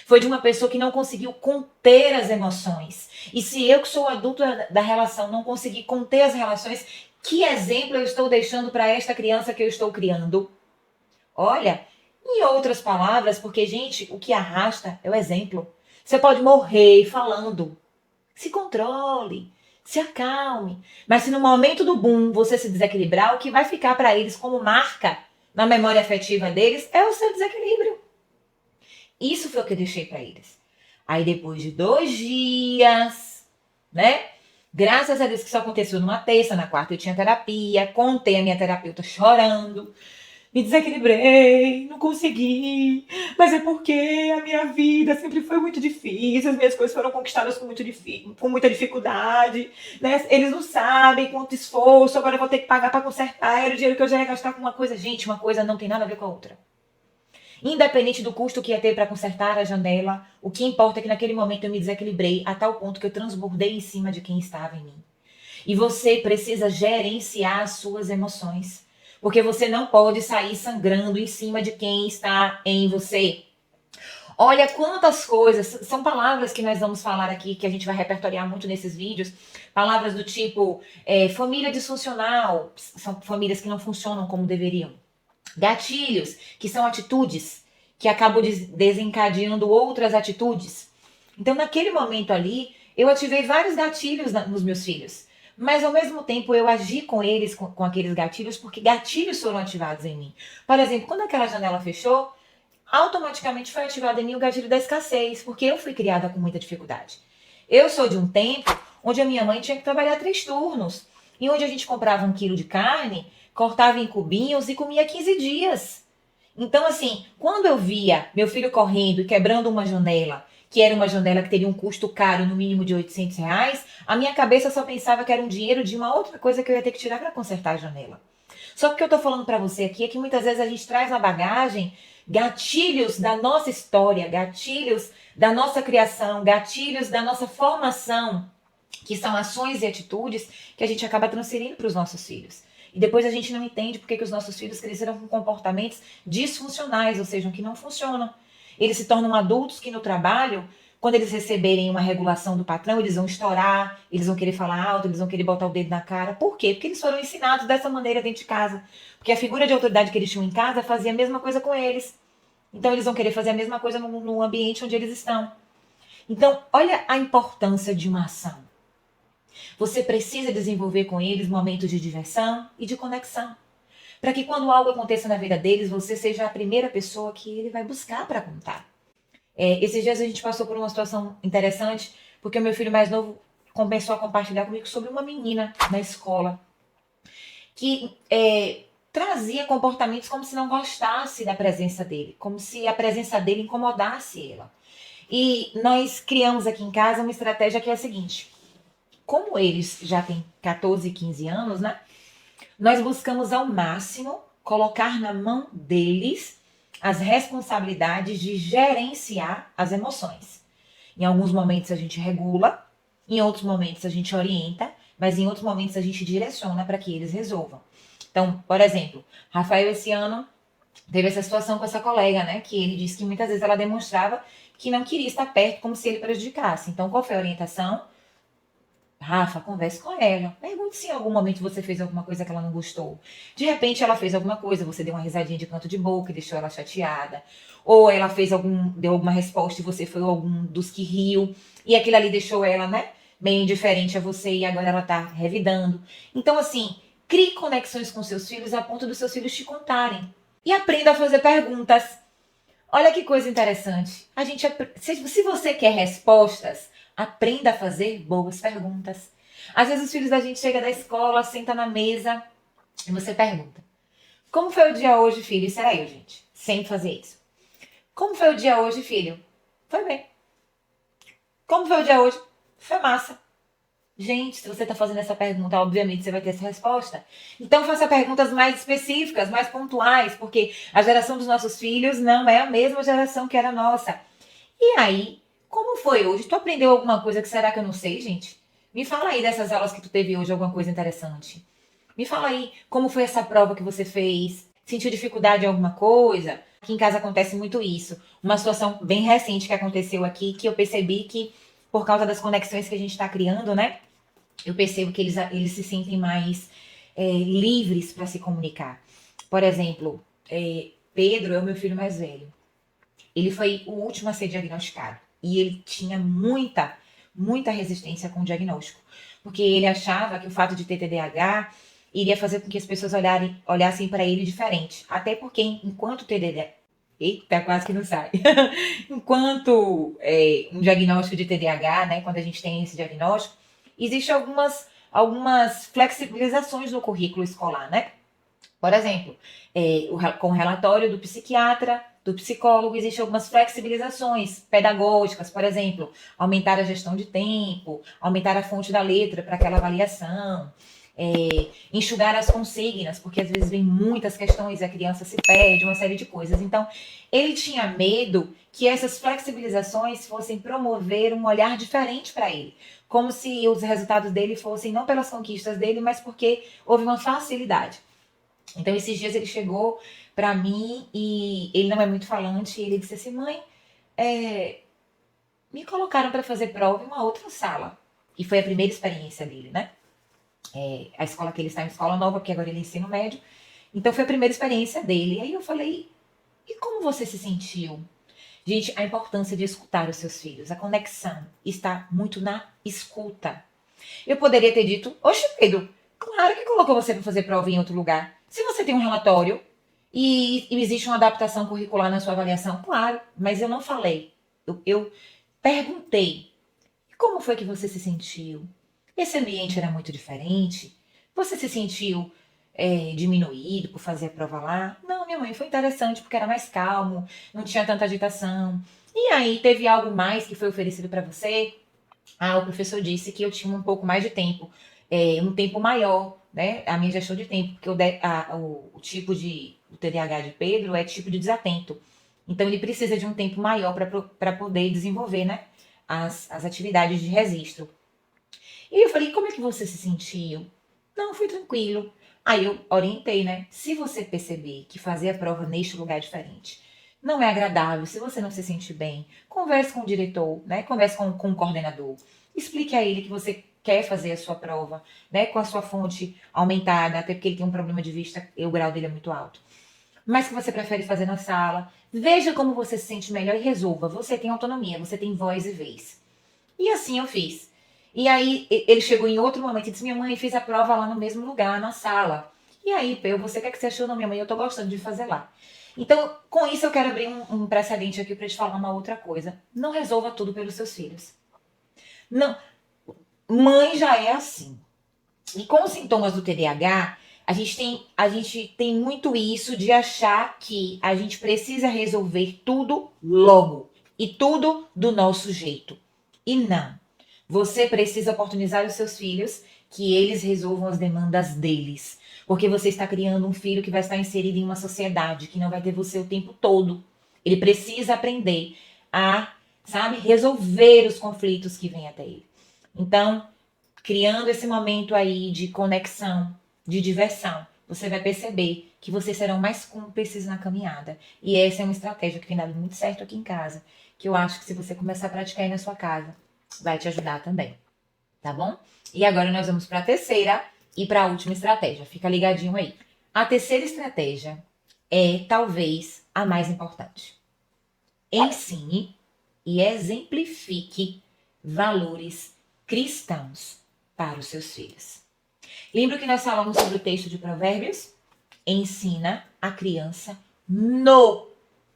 Foi de uma pessoa que não conseguiu conter as emoções. E se eu, que sou o adulto da relação, não consegui conter as relações, que exemplo eu estou deixando para esta criança que eu estou criando? Olha, em outras palavras, porque, gente, o que arrasta é o exemplo. Você pode morrer falando. Se controle, se acalme. Mas se no momento do boom você se desequilibrar, o que vai ficar para eles como marca na memória afetiva deles é o seu desequilíbrio. Isso foi o que eu deixei para eles. Aí depois de 2 dias, né? Graças a Deus que isso aconteceu numa terça, na quarta eu tinha terapia, contei a minha terapeuta chorando. Me desequilibrei, não consegui, mas é porque a minha vida sempre foi muito difícil, as minhas coisas foram conquistadas com muita dificuldade, né? Eles não sabem quanto esforço, agora eu vou ter que pagar para consertar, era o dinheiro que eu já ia gastar com uma coisa. Gente, uma coisa não tem nada a ver com a outra. Independente do custo que ia ter para consertar a janela, o que importa é que naquele momento eu me desequilibrei a tal ponto que eu transbordei em cima de quem estava em mim. E você precisa gerenciar as suas emoções. Porque você não pode sair sangrando em cima de quem está em você. Olha quantas coisas, são palavras que nós vamos falar aqui, que a gente vai repertoriar muito nesses vídeos. Palavras do tipo, família disfuncional, são famílias que não funcionam como deveriam. Gatilhos, que são atitudes que acabam desencadeando outras atitudes. Então, naquele momento ali, eu ativei vários gatilhos nos meus filhos. Mas, ao mesmo tempo, eu agi com eles, com aqueles gatilhos, porque gatilhos foram ativados em mim. Por exemplo, quando aquela janela fechou, automaticamente foi ativado em mim o gatilho da escassez, porque eu fui criada com muita dificuldade. Eu sou de um tempo onde a minha mãe tinha que trabalhar 3 turnos, e onde a gente comprava 1 quilo de carne, cortava em cubinhos e comia 15 dias. Então, assim, quando eu via meu filho correndo e quebrando uma janela, que era uma janela que teria um custo caro, no mínimo de R$ 800, a minha cabeça só pensava que era um dinheiro de uma outra coisa que eu ia ter que tirar para consertar a janela. Só que o que eu tô falando para você aqui é que muitas vezes a gente traz na bagagem gatilhos da nossa história, gatilhos da nossa criação, gatilhos da nossa formação, que são ações e atitudes que a gente acaba transferindo para os nossos filhos. E depois a gente não entende porque que os nossos filhos cresceram com comportamentos disfuncionais, ou seja, que não funcionam. Eles se tornam adultos que no trabalho, quando eles receberem uma regulação do patrão, eles vão estourar, eles vão querer falar alto, eles vão querer botar o dedo na cara. Por quê? Porque eles foram ensinados dessa maneira dentro de casa. Porque a figura de autoridade que eles tinham em casa fazia a mesma coisa com eles. Então eles vão querer fazer a mesma coisa no ambiente onde eles estão. Então, olha a importância de uma ação. Você precisa desenvolver com eles momentos de diversão e de conexão. Para que quando algo aconteça na vida deles, você seja a primeira pessoa que ele vai buscar para contar. Esses dias a gente passou por uma situação interessante, porque o meu filho mais novo começou a compartilhar comigo sobre uma menina na escola que trazia comportamentos como se não gostasse da presença dele, como se a presença dele incomodasse ela. E nós criamos aqui em casa uma estratégia que é a seguinte: como eles já têm 14 e 15 anos, né? Nós buscamos ao máximo colocar na mão deles as responsabilidades de gerenciar as emoções. Em alguns momentos a gente regula, em outros momentos a gente orienta, mas em outros momentos a gente direciona para que eles resolvam. Então, por exemplo, Rafael esse ano teve essa situação com essa colega, né? Que ele disse que muitas vezes ela demonstrava que não queria estar perto, como se ele prejudicasse. Então, qual foi a orientação? Rafa, converse com ela. Pergunte se em algum momento você fez alguma coisa que ela não gostou. De repente ela fez alguma coisa, você deu uma risadinha de canto de boca e deixou ela chateada. Ou ela deu alguma resposta e você foi algum dos que riu. E aquilo ali deixou ela, né, meio indiferente a você e agora ela tá revidando. Então, assim, crie conexões com seus filhos a ponto dos seus filhos te contarem. E aprenda a fazer perguntas. Olha que coisa interessante. Se você quer respostas, aprenda a fazer boas perguntas. Às vezes os filhos da gente chegam da escola, senta na mesa e você pergunta: como foi o dia hoje, filho? Isso era eu, gente. Sempre fazer isso. Como foi o dia hoje, filho? Foi bem. Como foi o dia hoje? Foi massa. Gente, se você está fazendo essa pergunta, obviamente você vai ter essa resposta. Então faça perguntas mais específicas, mais pontuais, porque a geração dos nossos filhos não é a mesma geração que era a nossa. E aí, como foi hoje? Tu aprendeu alguma coisa que será que eu não sei, gente? Me fala aí dessas aulas que tu teve hoje, alguma coisa interessante. Me fala aí como foi essa prova que você fez. Sentiu dificuldade em alguma coisa? Aqui em casa acontece muito isso. Uma situação bem recente que aconteceu aqui, que eu percebi que, por causa das conexões que a gente está criando, né? Eu percebo que eles se sentem mais livres para se comunicar. Por exemplo, Pedro é o meu filho mais velho. Ele foi o último a ser diagnosticado. E ele tinha muita resistência com o diagnóstico. Porque ele achava que o fato de ter TDAH iria fazer com que as pessoas olhassem para ele diferente. Até porque, enquanto TDAH... Eita, quase que não sai. Enquanto um diagnóstico de TDAH, né, quando a gente tem esse diagnóstico, existem algumas flexibilizações no currículo escolar, né? Por exemplo, com o relatório do psiquiatra, do psicólogo, existem algumas flexibilizações pedagógicas, por exemplo, aumentar a gestão de tempo, aumentar a fonte da letra para aquela avaliação, enxugar as consignas, porque às vezes vem muitas questões e a criança se perde, uma série de coisas. Então, ele tinha medo que essas flexibilizações fossem promover um olhar diferente para ele, como se os resultados dele fossem não pelas conquistas dele, mas porque houve uma facilidade. Então, esses dias ele chegou para mim e ele não é muito falante, e ele disse assim: mãe, me colocaram para fazer prova em uma outra sala. E foi a primeira experiência dele, né? A escola que ele está é uma escola nova, porque agora ele é ensino médio. Então foi a primeira experiência dele. Aí eu falei, e como você se sentiu? Gente, a importância de escutar os seus filhos. A conexão está muito na escuta. Eu poderia ter dito, oxe, Pedro, claro que colocou você para fazer prova em outro lugar. Se você tem um relatório e existe uma adaptação curricular na sua avaliação, claro, mas eu não falei. Eu perguntei, como foi que você se sentiu? Esse ambiente era muito diferente? Você se sentiu diminuído por fazer a prova lá? Não, minha mãe, foi interessante porque era mais calmo, não tinha tanta agitação. E aí, teve algo mais que foi oferecido para você? Ah, o professor disse que eu tinha um pouco mais de tempo, um tempo maior, né? A minha gestão de tempo, porque o tipo o TDAH de Pedro é tipo de desatento. Então, ele precisa de um tempo maior para poder desenvolver, né, as atividades de registro. E eu falei, como é que você se sentiu? Não, foi tranquilo. Aí eu orientei, né? Se você perceber que fazer a prova neste lugar é diferente não é agradável, se você não se sente bem, converse com o diretor, né? Converse com o coordenador. Explique a ele que você quer fazer a sua prova, né? Com a sua fonte aumentada, até porque ele tem um problema de vista e o grau dele é muito alto. Mas que você prefere fazer na sala. Veja como você se sente melhor e resolva. Você tem autonomia, você tem voz e vez. E assim eu fiz. E aí ele chegou em outro momento e disse, minha mãe, fiz a prova lá no mesmo lugar, na sala. E aí, você quer que você achou? Não, minha mãe, eu tô gostando de fazer lá. Então, com isso eu quero abrir um precedente aqui para te falar uma outra coisa. Não resolva tudo pelos seus filhos. Não, mãe já é assim. E com os sintomas do TDAH, a gente tem muito isso de achar que a gente precisa resolver tudo logo. E tudo do nosso jeito. E não. Você precisa oportunizar os seus filhos que eles resolvam as demandas deles. Porque você está criando um filho que vai estar inserido em uma sociedade que não vai ter você o tempo todo. Ele precisa aprender a, resolver os conflitos que vêm até ele. Então, criando esse momento aí de conexão, de diversão, você vai perceber que vocês serão mais cúmplices na caminhada. E essa é uma estratégia que tem dado muito certo aqui em casa, que eu acho que se você começar a praticar aí na sua casa, vai te ajudar também, tá bom? E agora nós vamos para a terceira e para a última estratégia. Fica ligadinho aí. A terceira estratégia é talvez a mais importante. Ensine e exemplifique valores cristãos para os seus filhos. Lembra que nós falamos sobre o texto de Provérbios? Ensina a criança no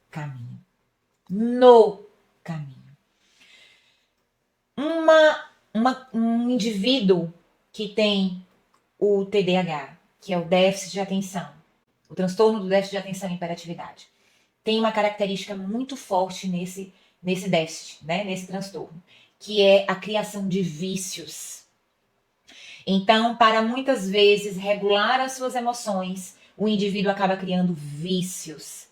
caminho. No caminho. Um indivíduo que tem o TDAH, que é o déficit de atenção, o transtorno do déficit de atenção e hiperatividade, tem uma característica muito forte nesse déficit, né, nesse transtorno, que é a criação de vícios. Então, para muitas vezes regular as suas emoções, o indivíduo acaba criando vícios.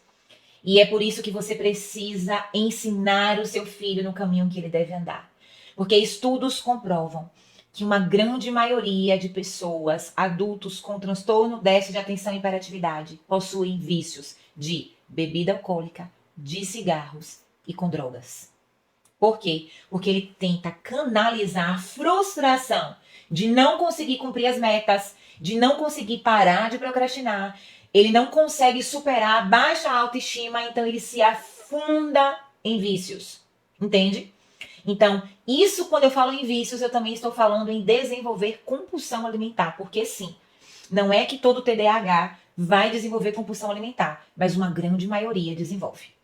E é por isso que você precisa ensinar o seu filho no caminho que ele deve andar. Porque estudos comprovam que uma grande maioria de pessoas, adultos com transtorno, déficit de atenção e hiperatividade, possuem vícios de bebida alcoólica, de cigarros e com drogas. Por quê? Porque ele tenta canalizar a frustração de não conseguir cumprir as metas, de não conseguir parar de procrastinar. Ele não consegue superar a baixa autoestima, então ele se afunda em vícios. Entende? Então, isso quando eu falo em vícios, eu também estou falando em desenvolver compulsão alimentar. Porque sim, não é que todo TDAH vai desenvolver compulsão alimentar, mas uma grande maioria desenvolve.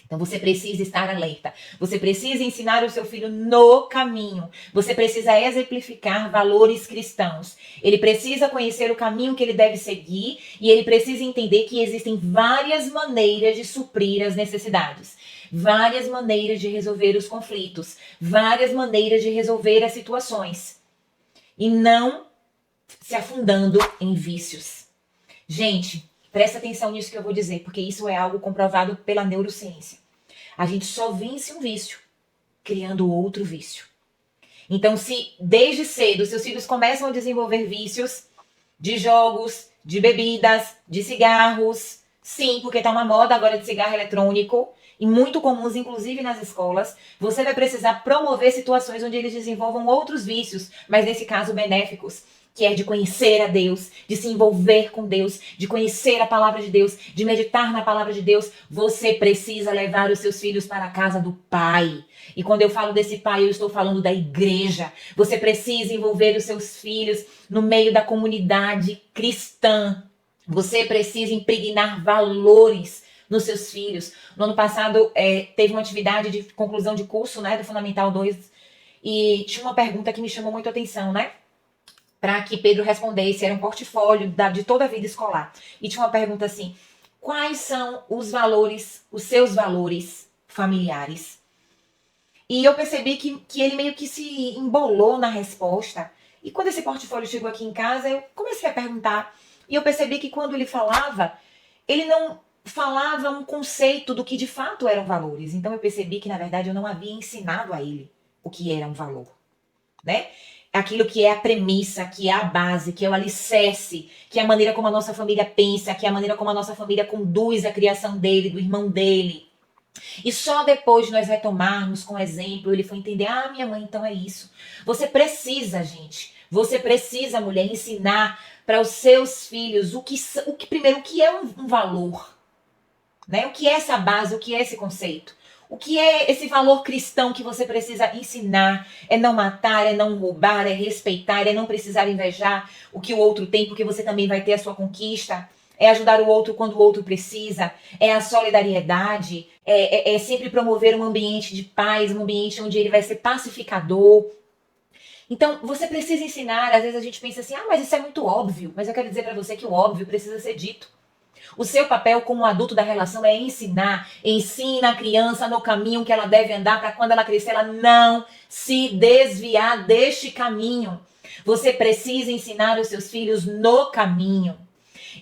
Então você precisa estar alerta, você precisa ensinar o seu filho no caminho, você precisa exemplificar valores cristãos, ele precisa conhecer o caminho que ele deve seguir e ele precisa entender que existem várias maneiras de suprir as necessidades, várias maneiras de resolver os conflitos, várias maneiras de resolver as situações e não se afundando em vícios. Gente, presta atenção nisso que eu vou dizer, porque isso é algo comprovado pela neurociência. A gente só vence um vício criando outro vício. Então, se desde cedo seus filhos começam a desenvolver vícios de jogos, de bebidas, de cigarros, sim, porque tá uma moda agora de cigarro eletrônico, e muito comuns, inclusive nas escolas, você vai precisar promover situações onde eles desenvolvam outros vícios, mas nesse caso benéficos, que é de conhecer a Deus, de se envolver com Deus, de conhecer a palavra de Deus, de meditar na palavra de Deus, você precisa levar os seus filhos para a casa do Pai. E quando eu falo desse Pai, eu estou falando da igreja. Você precisa envolver os seus filhos no meio da comunidade cristã. Você precisa impregnar valores nos seus filhos. No ano passado, teve uma atividade de conclusão de curso, né, do Fundamental 2, e tinha uma pergunta que me chamou muito a atenção, né? Para que Pedro respondesse, era um portfólio de toda a vida escolar. E tinha uma pergunta assim: quais são os seus valores familiares? E eu percebi que ele meio que se embolou na resposta. E quando esse portfólio chegou aqui em casa, eu comecei a perguntar. E eu percebi que quando ele falava, ele não falava um conceito do que de fato eram valores. Então eu percebi que, na verdade, eu não havia ensinado a ele o que era um valor, né? Aquilo que é a premissa, que é a base, que é o alicerce, que é a maneira como a nossa família pensa, que é a maneira como a nossa família conduz a criação dele, do irmão dele. E só depois de nós retomarmos com o exemplo, ele foi entender: ah, minha mãe, então é isso. Você precisa, gente, você precisa, mulher, ensinar para os seus filhos primeiro, o que é um valor, né? O que é essa base, o que é esse conceito. O que é esse valor cristão que você precisa ensinar? É não matar, é não roubar, é respeitar, é não precisar invejar o que o outro tem, porque você também vai ter a sua conquista. É ajudar o outro quando o outro precisa. É a solidariedade. É sempre promover um ambiente de paz, um ambiente onde ele vai ser pacificador. Então, você precisa ensinar. Às vezes a gente pensa assim: ah, mas isso é muito óbvio. Mas eu quero dizer para você que o óbvio precisa ser dito. O seu papel como adulto da relação é ensinar. Ensina a criança no caminho que ela deve andar para quando ela crescer, ela não se desviar deste caminho. Você precisa ensinar os seus filhos no caminho.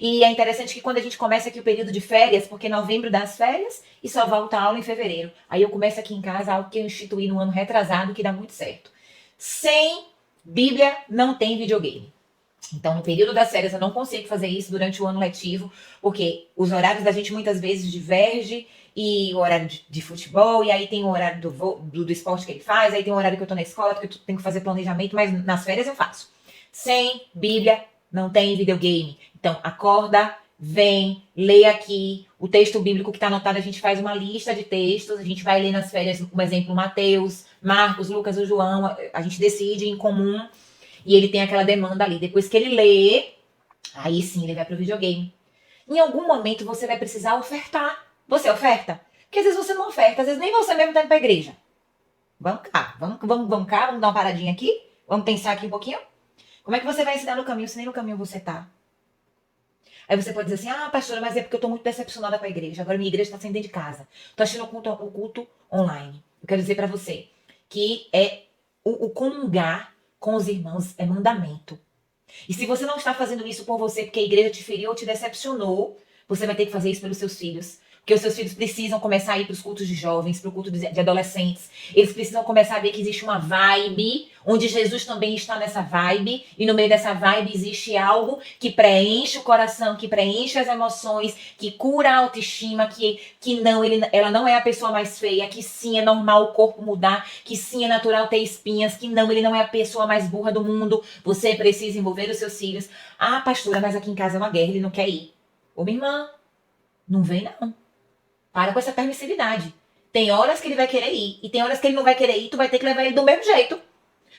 E é interessante que quando a gente começa aqui o período de férias, porque novembro dá as férias e só volta a aula em fevereiro. Aí eu começo aqui em casa algo que eu instituí no ano retrasado que dá muito certo. Sem Bíblia não tem videogame. Então, no período das férias, eu não consigo fazer isso durante o ano letivo, porque os horários da gente muitas vezes divergem, e o horário de futebol, e aí tem o horário do esporte que ele faz, aí tem o horário que eu tô na escola, porque eu tenho que fazer planejamento, mas nas férias eu faço. Sem Bíblia, não tem videogame. Então, acorda, vem, lê aqui. O texto bíblico que está anotado, a gente faz uma lista de textos, a gente vai ler nas férias, como exemplo, Mateus, Marcos, Lucas ou João, a gente decide em comum. E ele tem aquela demanda ali. Depois que ele lê, aí sim ele vai pro videogame. Em algum momento você vai precisar ofertar. Você oferta? Porque às vezes você não oferta, às vezes nem você mesmo tá indo pra igreja. Vamos cá, vamos cá, vamos dar uma paradinha aqui? Vamos pensar aqui um pouquinho? Como é que você vai ensinar no caminho se nem no caminho você tá? Aí você pode dizer assim: ah, pastora, mas é porque eu tô muito decepcionada com a igreja. Agora minha igreja tá saindo dentro de casa. Tô assistindo o culto online. Eu quero dizer pra você que o comungar com os irmãos é mandamento. E se você não está fazendo isso por você porque a igreja te feriu ou te decepcionou, você vai ter que fazer isso pelos seus filhos. Porque os seus filhos precisam começar a ir para os cultos de jovens, para o culto de adolescentes. Eles precisam começar a ver que existe uma vibe, onde Jesus também está nessa vibe. E no meio dessa vibe existe algo que preenche o coração, que preenche as emoções, que cura a autoestima, que não, ela não é a pessoa mais feia, que sim, é normal o corpo mudar, que sim, é natural ter espinhas, que não, ele não é a pessoa mais burra do mundo. Você precisa envolver os seus filhos. Ah, pastora, mas aqui em casa é uma guerra, ele não quer ir. Ô, minha irmã, não vem não. Para com essa permissividade. Tem horas que ele vai querer ir e tem horas que ele não vai querer ir, tu vai ter que levar ele do mesmo jeito.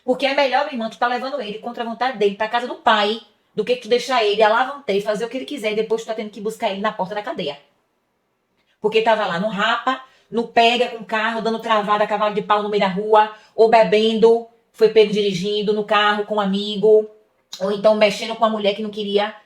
Porque é melhor, minha irmã, tu tá levando ele contra a vontade dele pra casa do pai, do que tu deixar ele alavantar e fazer o que ele quiser e depois tu tá tendo que buscar ele na porta da cadeia. Porque tava lá no rapa, no pega com o carro, dando travada a cavalo de pau no meio da rua, ou bebendo, foi pego dirigindo no carro com um amigo, ou então mexendo com uma mulher que não queria.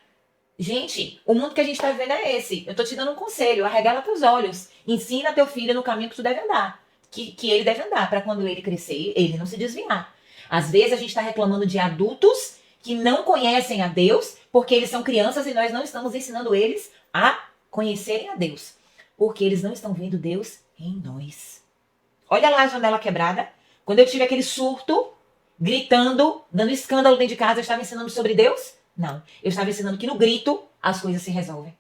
Gente, o mundo que a gente tá vivendo é esse. Eu tô te dando um conselho, arregala teus olhos. Ensina teu filho no caminho que tu deve andar. Que ele deve andar, para quando ele crescer, ele não se desviar. Às vezes a gente tá reclamando de adultos que não conhecem a Deus, porque eles são crianças e nós não estamos ensinando eles a conhecerem a Deus. Porque eles não estão vendo Deus em nós. Olha lá a janela quebrada. Quando eu tive aquele surto, gritando, dando escândalo dentro de casa, eu estava ensinando sobre Deus? Não, eu estava ensinando que no grito as coisas se resolvem.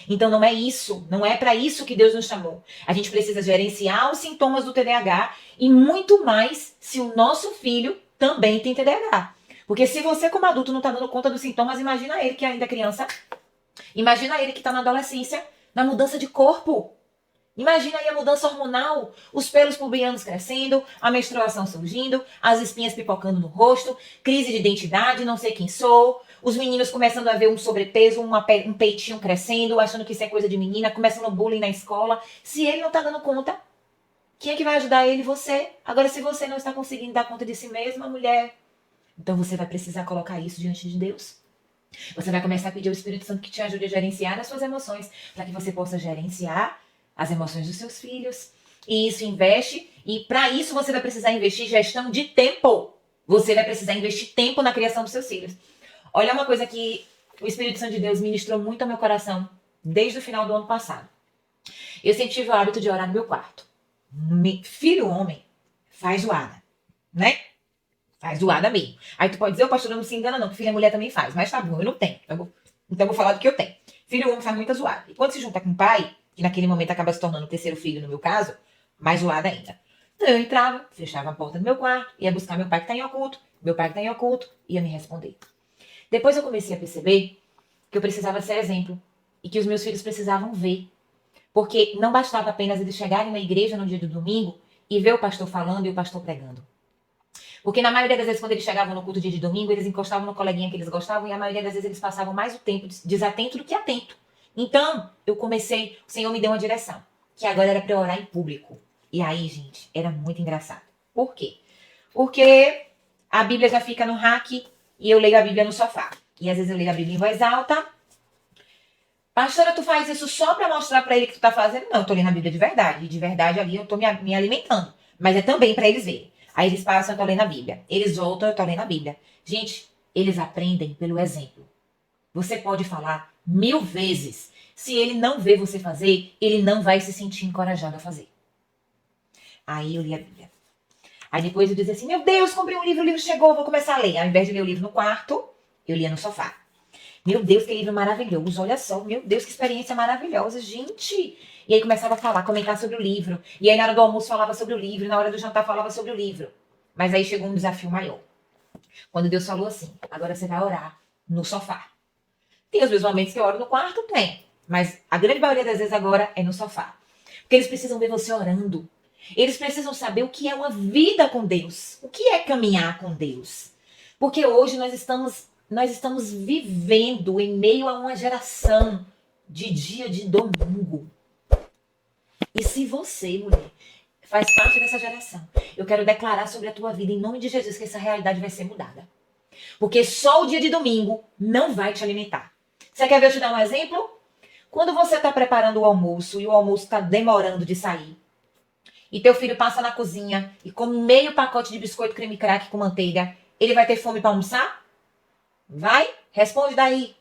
Então não é isso, não é para isso que Deus nos chamou. A gente precisa gerenciar os sintomas do TDAH e muito mais se o nosso filho também tem TDAH. Porque se você, como adulto, não tá dando conta dos sintomas, imagina ele que ainda é criança. Imagina ele que tá na adolescência, na mudança de corpo. Imagina aí a mudança hormonal, os pelos pubianos crescendo, a menstruação surgindo, as espinhas pipocando no rosto, crise de identidade, não sei quem sou, os meninos começando a ver um sobrepeso, um peitinho crescendo, achando que isso é coisa de menina, começando bullying na escola. Se ele não tá dando conta, quem é que vai ajudar ele? Você. Agora, se você não está conseguindo dar conta de si mesma, mulher, então você vai precisar colocar isso diante de Deus. Você vai começar a pedir ao Espírito Santo que te ajude a gerenciar as suas emoções, para que você possa gerenciar as emoções dos seus filhos. E isso investe, e para isso você vai precisar investir gestão de tempo. Você vai precisar investir tempo na criação dos seus filhos. Olha uma coisa que o Espírito Santo de Deus ministrou muito ao meu coração desde o final do ano passado. Eu sempre tive o hábito de orar no meu quarto. Filho homem faz zoada, né? Faz zoada mesmo. Aí tu pode dizer, o pastor não se engana não, que filha mulher também faz. Mas tá bom, eu não tenho. Então eu vou falar do que eu tenho. Filho homem faz muita zoada. E quando se junta com o pai, que naquele momento acaba se tornando o terceiro filho no meu caso, mais zoada ainda. Então eu entrava, fechava a porta do meu quarto, ia buscar meu pai que tá em oculto, meu pai que tá em oculto, ia me responder. Depois eu comecei a perceber que eu precisava ser exemplo e que os meus filhos precisavam ver. Porque não bastava apenas eles chegarem na igreja no dia do domingo e ver o pastor falando e o pastor pregando. Porque na maioria das vezes, quando eles chegavam no culto dia de domingo, eles encostavam no coleguinha que eles gostavam e a maioria das vezes eles passavam mais o tempo desatento do que atento. Então, o Senhor me deu uma direção, que agora era para eu orar em público. E aí, gente, era muito engraçado. Por quê? Porque a Bíblia já fica no rack e eu leio a Bíblia no sofá. E às vezes eu leio a Bíblia em voz alta. Pastora, tu faz isso só pra mostrar pra ele que tu tá fazendo? Não, eu tô lendo a Bíblia de verdade. E de verdade ali eu tô me alimentando. Mas é também pra eles verem. Aí eles passam, eu tô lendo a Bíblia. Eles voltam, eu tô lendo a Bíblia. Gente, eles aprendem pelo exemplo. Você pode falar 1000 vezes. Se ele não vê você fazer, ele não vai se sentir encorajado a fazer. Aí eu li a Bíblia. Aí depois eu dizia assim, meu Deus, comprei um livro, o livro chegou, vou começar a ler. Ao invés de ler o livro no quarto, eu lia no sofá. Meu Deus, que livro maravilhoso, olha só, meu Deus, que experiência maravilhosa, gente. E aí começava a falar, comentar sobre o livro. E aí na hora do almoço falava sobre o livro, na hora do jantar falava sobre o livro. Mas aí chegou um desafio maior. Quando Deus falou assim, agora você vai orar no sofá. Tem os meus momentos que eu oro no quarto? Tem. Mas a grande maioria das vezes agora é no sofá. Porque eles precisam ver você orando. Eles precisam saber o que é uma vida com Deus. O que é caminhar com Deus. Porque hoje nós estamos vivendo em meio a uma geração de dia de domingo. E se você, mulher, faz parte dessa geração, eu quero declarar sobre a tua vida, em nome de Jesus, que essa realidade vai ser mudada. Porque só o dia de domingo não vai te alimentar. Você quer ver eu te dar um exemplo? Quando você está preparando o almoço e o almoço está demorando de sair, e teu filho passa na cozinha e come meio pacote de biscoito creme crack com manteiga, ele vai ter fome para almoçar? Vai? Responde daí.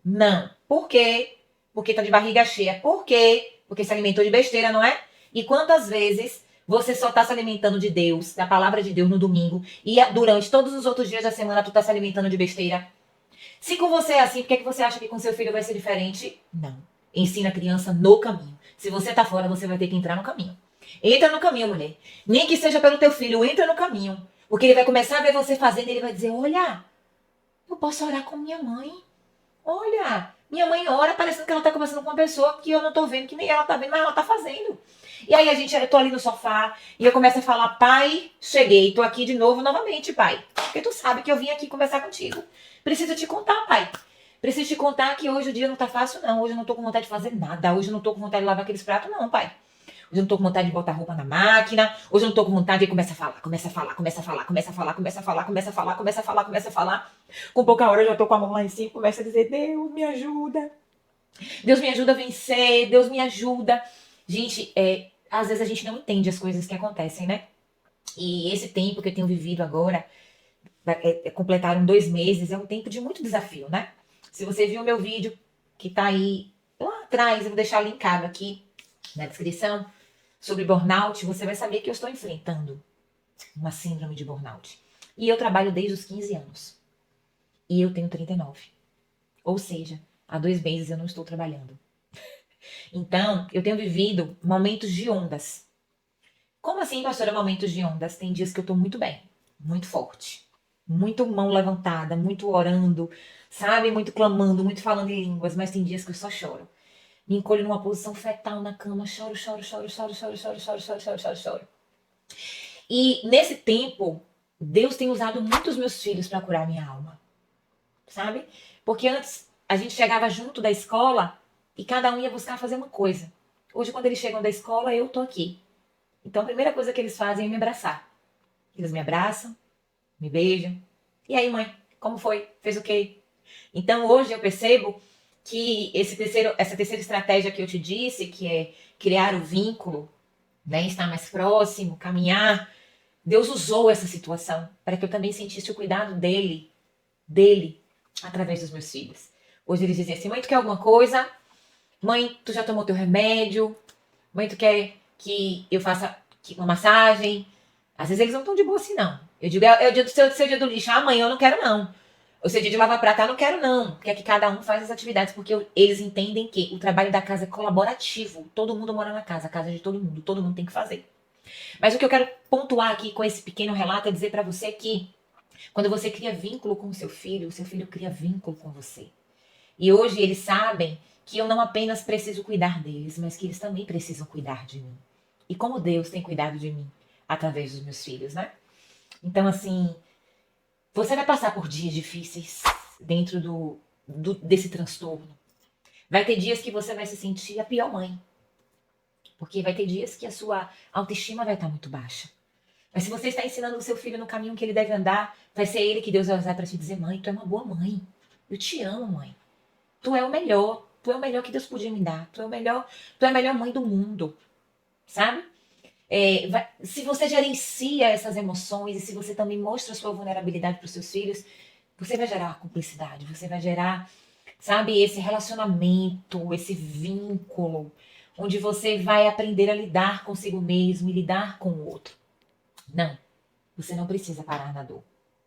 Não. Por quê? Porque tá de barriga cheia. Por quê? Porque se alimentou de besteira, não é? E quantas vezes você só tá se alimentando de Deus, da palavra de Deus no domingo, e durante todos os outros dias da semana tu tá se alimentando de besteira? Se com você é assim, por que você acha que com seu filho vai ser diferente? Não. Ensina a criança no caminho. Se você tá fora, você vai ter que entrar no caminho. Entra no caminho, mulher. Nem que seja pelo teu filho, entra no caminho. Porque ele vai começar a ver você fazendo e ele vai dizer, olha, eu posso orar com minha mãe. Olha, minha mãe ora parecendo que ela tá conversando com uma pessoa que eu não tô vendo, que nem ela tá vendo, mas ela tá fazendo. E aí eu tô ali no sofá e eu começo a falar, pai, cheguei, tô aqui de novo, novamente, pai. Porque tu sabe que eu vim aqui conversar contigo. Preciso te contar, pai. Preciso te contar que hoje o dia não tá fácil, não. Hoje eu não tô com vontade de fazer nada. Hoje eu não tô com vontade de lavar aqueles pratos, não, pai. Hoje eu não tô com vontade de botar roupa na máquina. Hoje eu não tô com vontade de começa a falar. Com pouca hora eu já tô com a mão lá em cima, começa a dizer, Deus me ajuda. Deus me ajuda a vencer, Deus me ajuda. Gente, às vezes a gente não entende as coisas que acontecem, né? E esse tempo que eu tenho vivido agora, completaram 2 meses, é um tempo de muito desafio, né? Se você viu o meu vídeo, que tá aí lá atrás, eu vou deixar linkado aqui na descrição, sobre burnout, você vai saber que eu estou enfrentando uma síndrome de burnout. E eu trabalho desde os 15 anos. E eu tenho 39. Ou seja, há 2 meses eu não estou trabalhando. Então, eu tenho vivido momentos de ondas. Como assim, pastora, momentos de ondas? Tem dias que eu tô muito bem, muito forte. muito mão levantada, muito orando, sabe? Muito clamando, muito falando em línguas, mas tem dias que eu só choro. Me encolho numa posição fetal na cama, choro, choro, choro, choro, choro, choro, choro, choro, choro, choro, choro. E nesse tempo, Deus tem usado muito os meus filhos para curar minha alma, sabe? Porque antes a gente chegava junto da escola e cada um ia buscar fazer uma coisa. Hoje, quando eles chegam da escola, eu tô aqui. Então, a primeira coisa que eles fazem é me abraçar. Eles me abraçam, me beijam. E aí, mãe, como foi? Fez o quê? Então, hoje eu percebo que essa terceira estratégia que eu te disse, que é criar o vínculo, né, estar mais próximo, caminhar, Deus usou essa situação para que eu também sentisse o cuidado dele, através dos meus filhos. Hoje eles dizem assim, mãe, tu quer alguma coisa? Mãe, tu já tomou teu remédio? Mãe, tu quer que eu faça uma massagem? Às vezes eles não estão de boa assim, não. Eu digo, é o dia do seu dia do lixo. Ah, mãe, eu não quero, não. O seu dia de lavar prato, eu não quero, não. Quer que cada um faz as atividades, porque eles entendem que o trabalho da casa é colaborativo. Todo mundo mora na casa, a casa é de todo mundo tem que fazer. Mas o que eu quero pontuar aqui com esse pequeno relato é dizer para você que quando você cria vínculo com o seu filho cria vínculo com você. E hoje eles sabem que eu não apenas preciso cuidar deles, mas que eles também precisam cuidar de mim. E como Deus tem cuidado de mim através dos meus filhos, né? Então, assim, você vai passar por dias difíceis dentro desse transtorno. Vai ter dias que você vai se sentir a pior mãe. Porque vai ter dias que a sua autoestima vai estar muito baixa. Mas se você está ensinando o seu filho no caminho que ele deve andar, vai ser ele que Deus vai usar para te dizer, mãe, tu é uma boa mãe. Eu te amo, mãe. Tu é o melhor. Tu é o melhor que Deus podia me dar. Tu é a melhor mãe do mundo. Sabe? Se você gerencia essas emoções e se você também mostra a sua vulnerabilidade para os seus filhos, você vai gerar cumplicidade, você vai gerar, sabe, esse relacionamento, esse vínculo, onde você vai aprender a lidar consigo mesmo e lidar com o outro. Não, você não precisa parar na dor.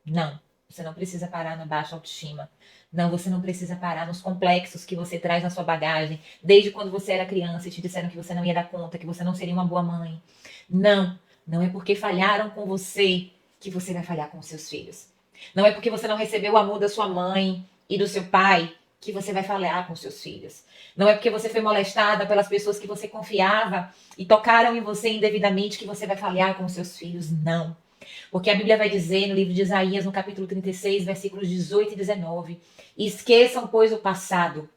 Não, você não precisa parar na baixa autoestima. Não, você não precisa parar nos complexos que você traz na sua bagagem, desde quando você era criança e te disseram que você não ia dar conta, que você não seria uma boa mãe. Não, não é porque falharam com você que você vai falhar com os seus filhos. Não é porque você não recebeu o amor da sua mãe e do seu pai que você vai falhar com os seus filhos. Não é porque você foi molestada pelas pessoas que você confiava e tocaram em você indevidamente que você vai falhar com os seus filhos. Não. Porque a Bíblia vai dizer no livro de Isaías, no capítulo 36, versículos 18 e 19: esqueçam, pois, o passado,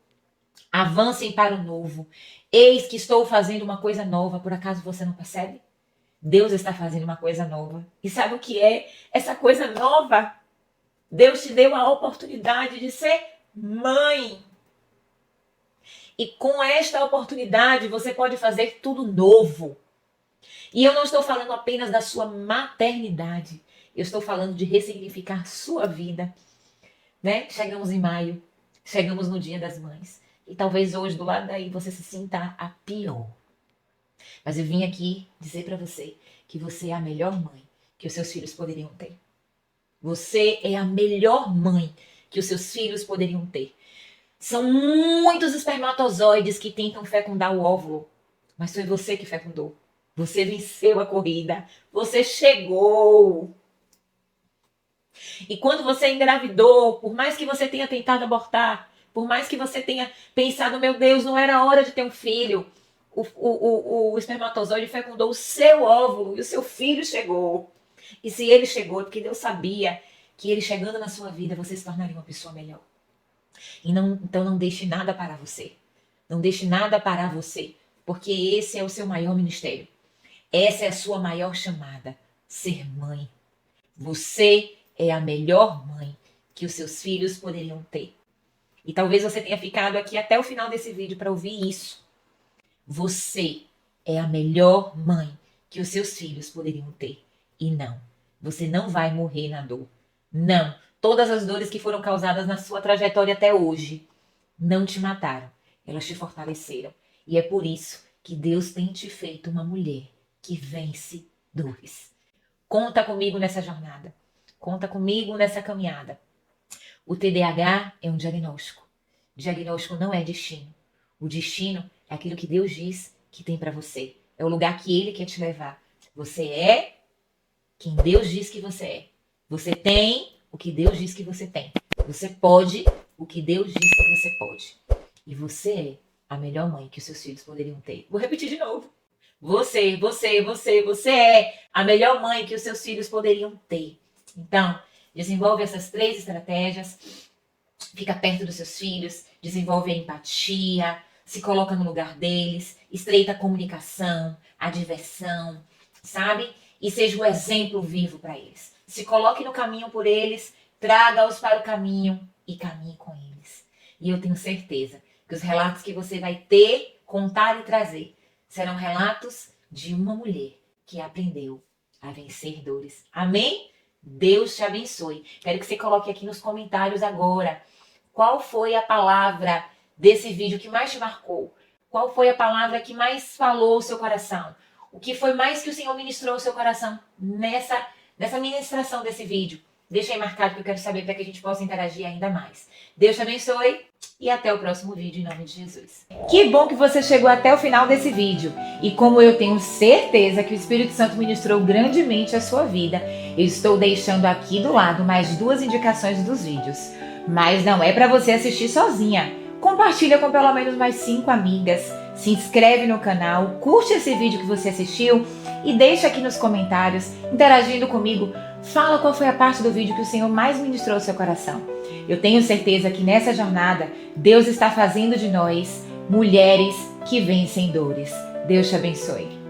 avancem para o novo. Eis que estou fazendo uma coisa nova, por acaso você não percebe? Deus está fazendo uma coisa nova. E sabe o que é essa coisa nova? Deus te deu a oportunidade de ser mãe. E com esta oportunidade você pode fazer tudo novo. E eu não estou falando apenas da sua maternidade. Eu estou falando de ressignificar sua vida. Né? Chegamos em maio. Chegamos no Dia das Mães. E talvez hoje, do lado daí, você se sinta a pior. Mas eu vim aqui dizer para você que você é a melhor mãe que os seus filhos poderiam ter. Você é a melhor mãe que os seus filhos poderiam ter. São muitos espermatozoides que tentam fecundar o óvulo. Mas foi você que fecundou. Você venceu a corrida. Você chegou. E quando você engravidou, por mais que você tenha tentado abortar, por mais que você tenha pensado, meu Deus, não era hora de ter um filho, o espermatozoide fecundou o seu óvulo e o seu filho chegou. E se ele chegou, é porque Deus sabia que ele chegando na sua vida, você se tornaria uma pessoa melhor. Então não deixe nada parar você. Não deixe nada parar você, porque esse é o seu maior ministério. Essa é a sua maior chamada, ser mãe. Você é a melhor mãe que os seus filhos poderiam ter. E talvez você tenha ficado aqui até o final desse vídeo para ouvir isso. Você é a melhor mãe que os seus filhos poderiam ter. E não, você não vai morrer na dor. Não, todas as dores que foram causadas na sua trajetória até hoje não te mataram. Elas te fortaleceram. E é por isso que Deus tem te feito uma mulher que vence dores. Conta comigo nessa jornada. Conta comigo nessa caminhada. O TDAH é um diagnóstico. O diagnóstico não é destino. O destino é aquilo que Deus diz que tem para você. É o lugar que Ele quer te levar. Você é quem Deus diz que você é. Você tem o que Deus diz que você tem. Você pode o que Deus diz que você pode. E você é a melhor mãe que os seus filhos poderiam ter. Vou repetir de novo. Você é a melhor mãe que os seus filhos poderiam ter. Então, desenvolve essas 3 estratégias, fica perto dos seus filhos, desenvolve a empatia, se coloca no lugar deles, estreita a comunicação, a diversão, sabe? E seja um exemplo vivo para eles. Se coloque no caminho por eles, traga-os para o caminho e caminhe com eles. E eu tenho certeza que os relatos que você vai ter, contar e trazer serão relatos de uma mulher que aprendeu a vencer dores. Amém? Deus te abençoe. Quero que você coloque aqui nos comentários agora qual foi a palavra desse vídeo que mais te marcou. Qual foi a palavra que mais falou o seu coração? O que foi mais que o Senhor ministrou ao seu coração nessa ministração desse vídeo? Deixa aí marcado que eu quero saber para que a gente possa interagir ainda mais. Deus te abençoe e até o próximo vídeo em nome de Jesus. Que bom que você chegou até o final desse vídeo. E como eu tenho certeza que o Espírito Santo ministrou grandemente a sua vida, eu estou deixando aqui do lado mais 2 indicações dos vídeos. Mas não é para você assistir sozinha. Compartilha com pelo menos mais 5 amigas. Se inscreve no canal, curte esse vídeo que você assistiu e deixa aqui nos comentários, interagindo comigo. Fala qual foi a parte do vídeo que o Senhor mais ministrou ao seu coração. Eu tenho certeza que nessa jornada, Deus está fazendo de nós mulheres que vencem dores. Deus te abençoe.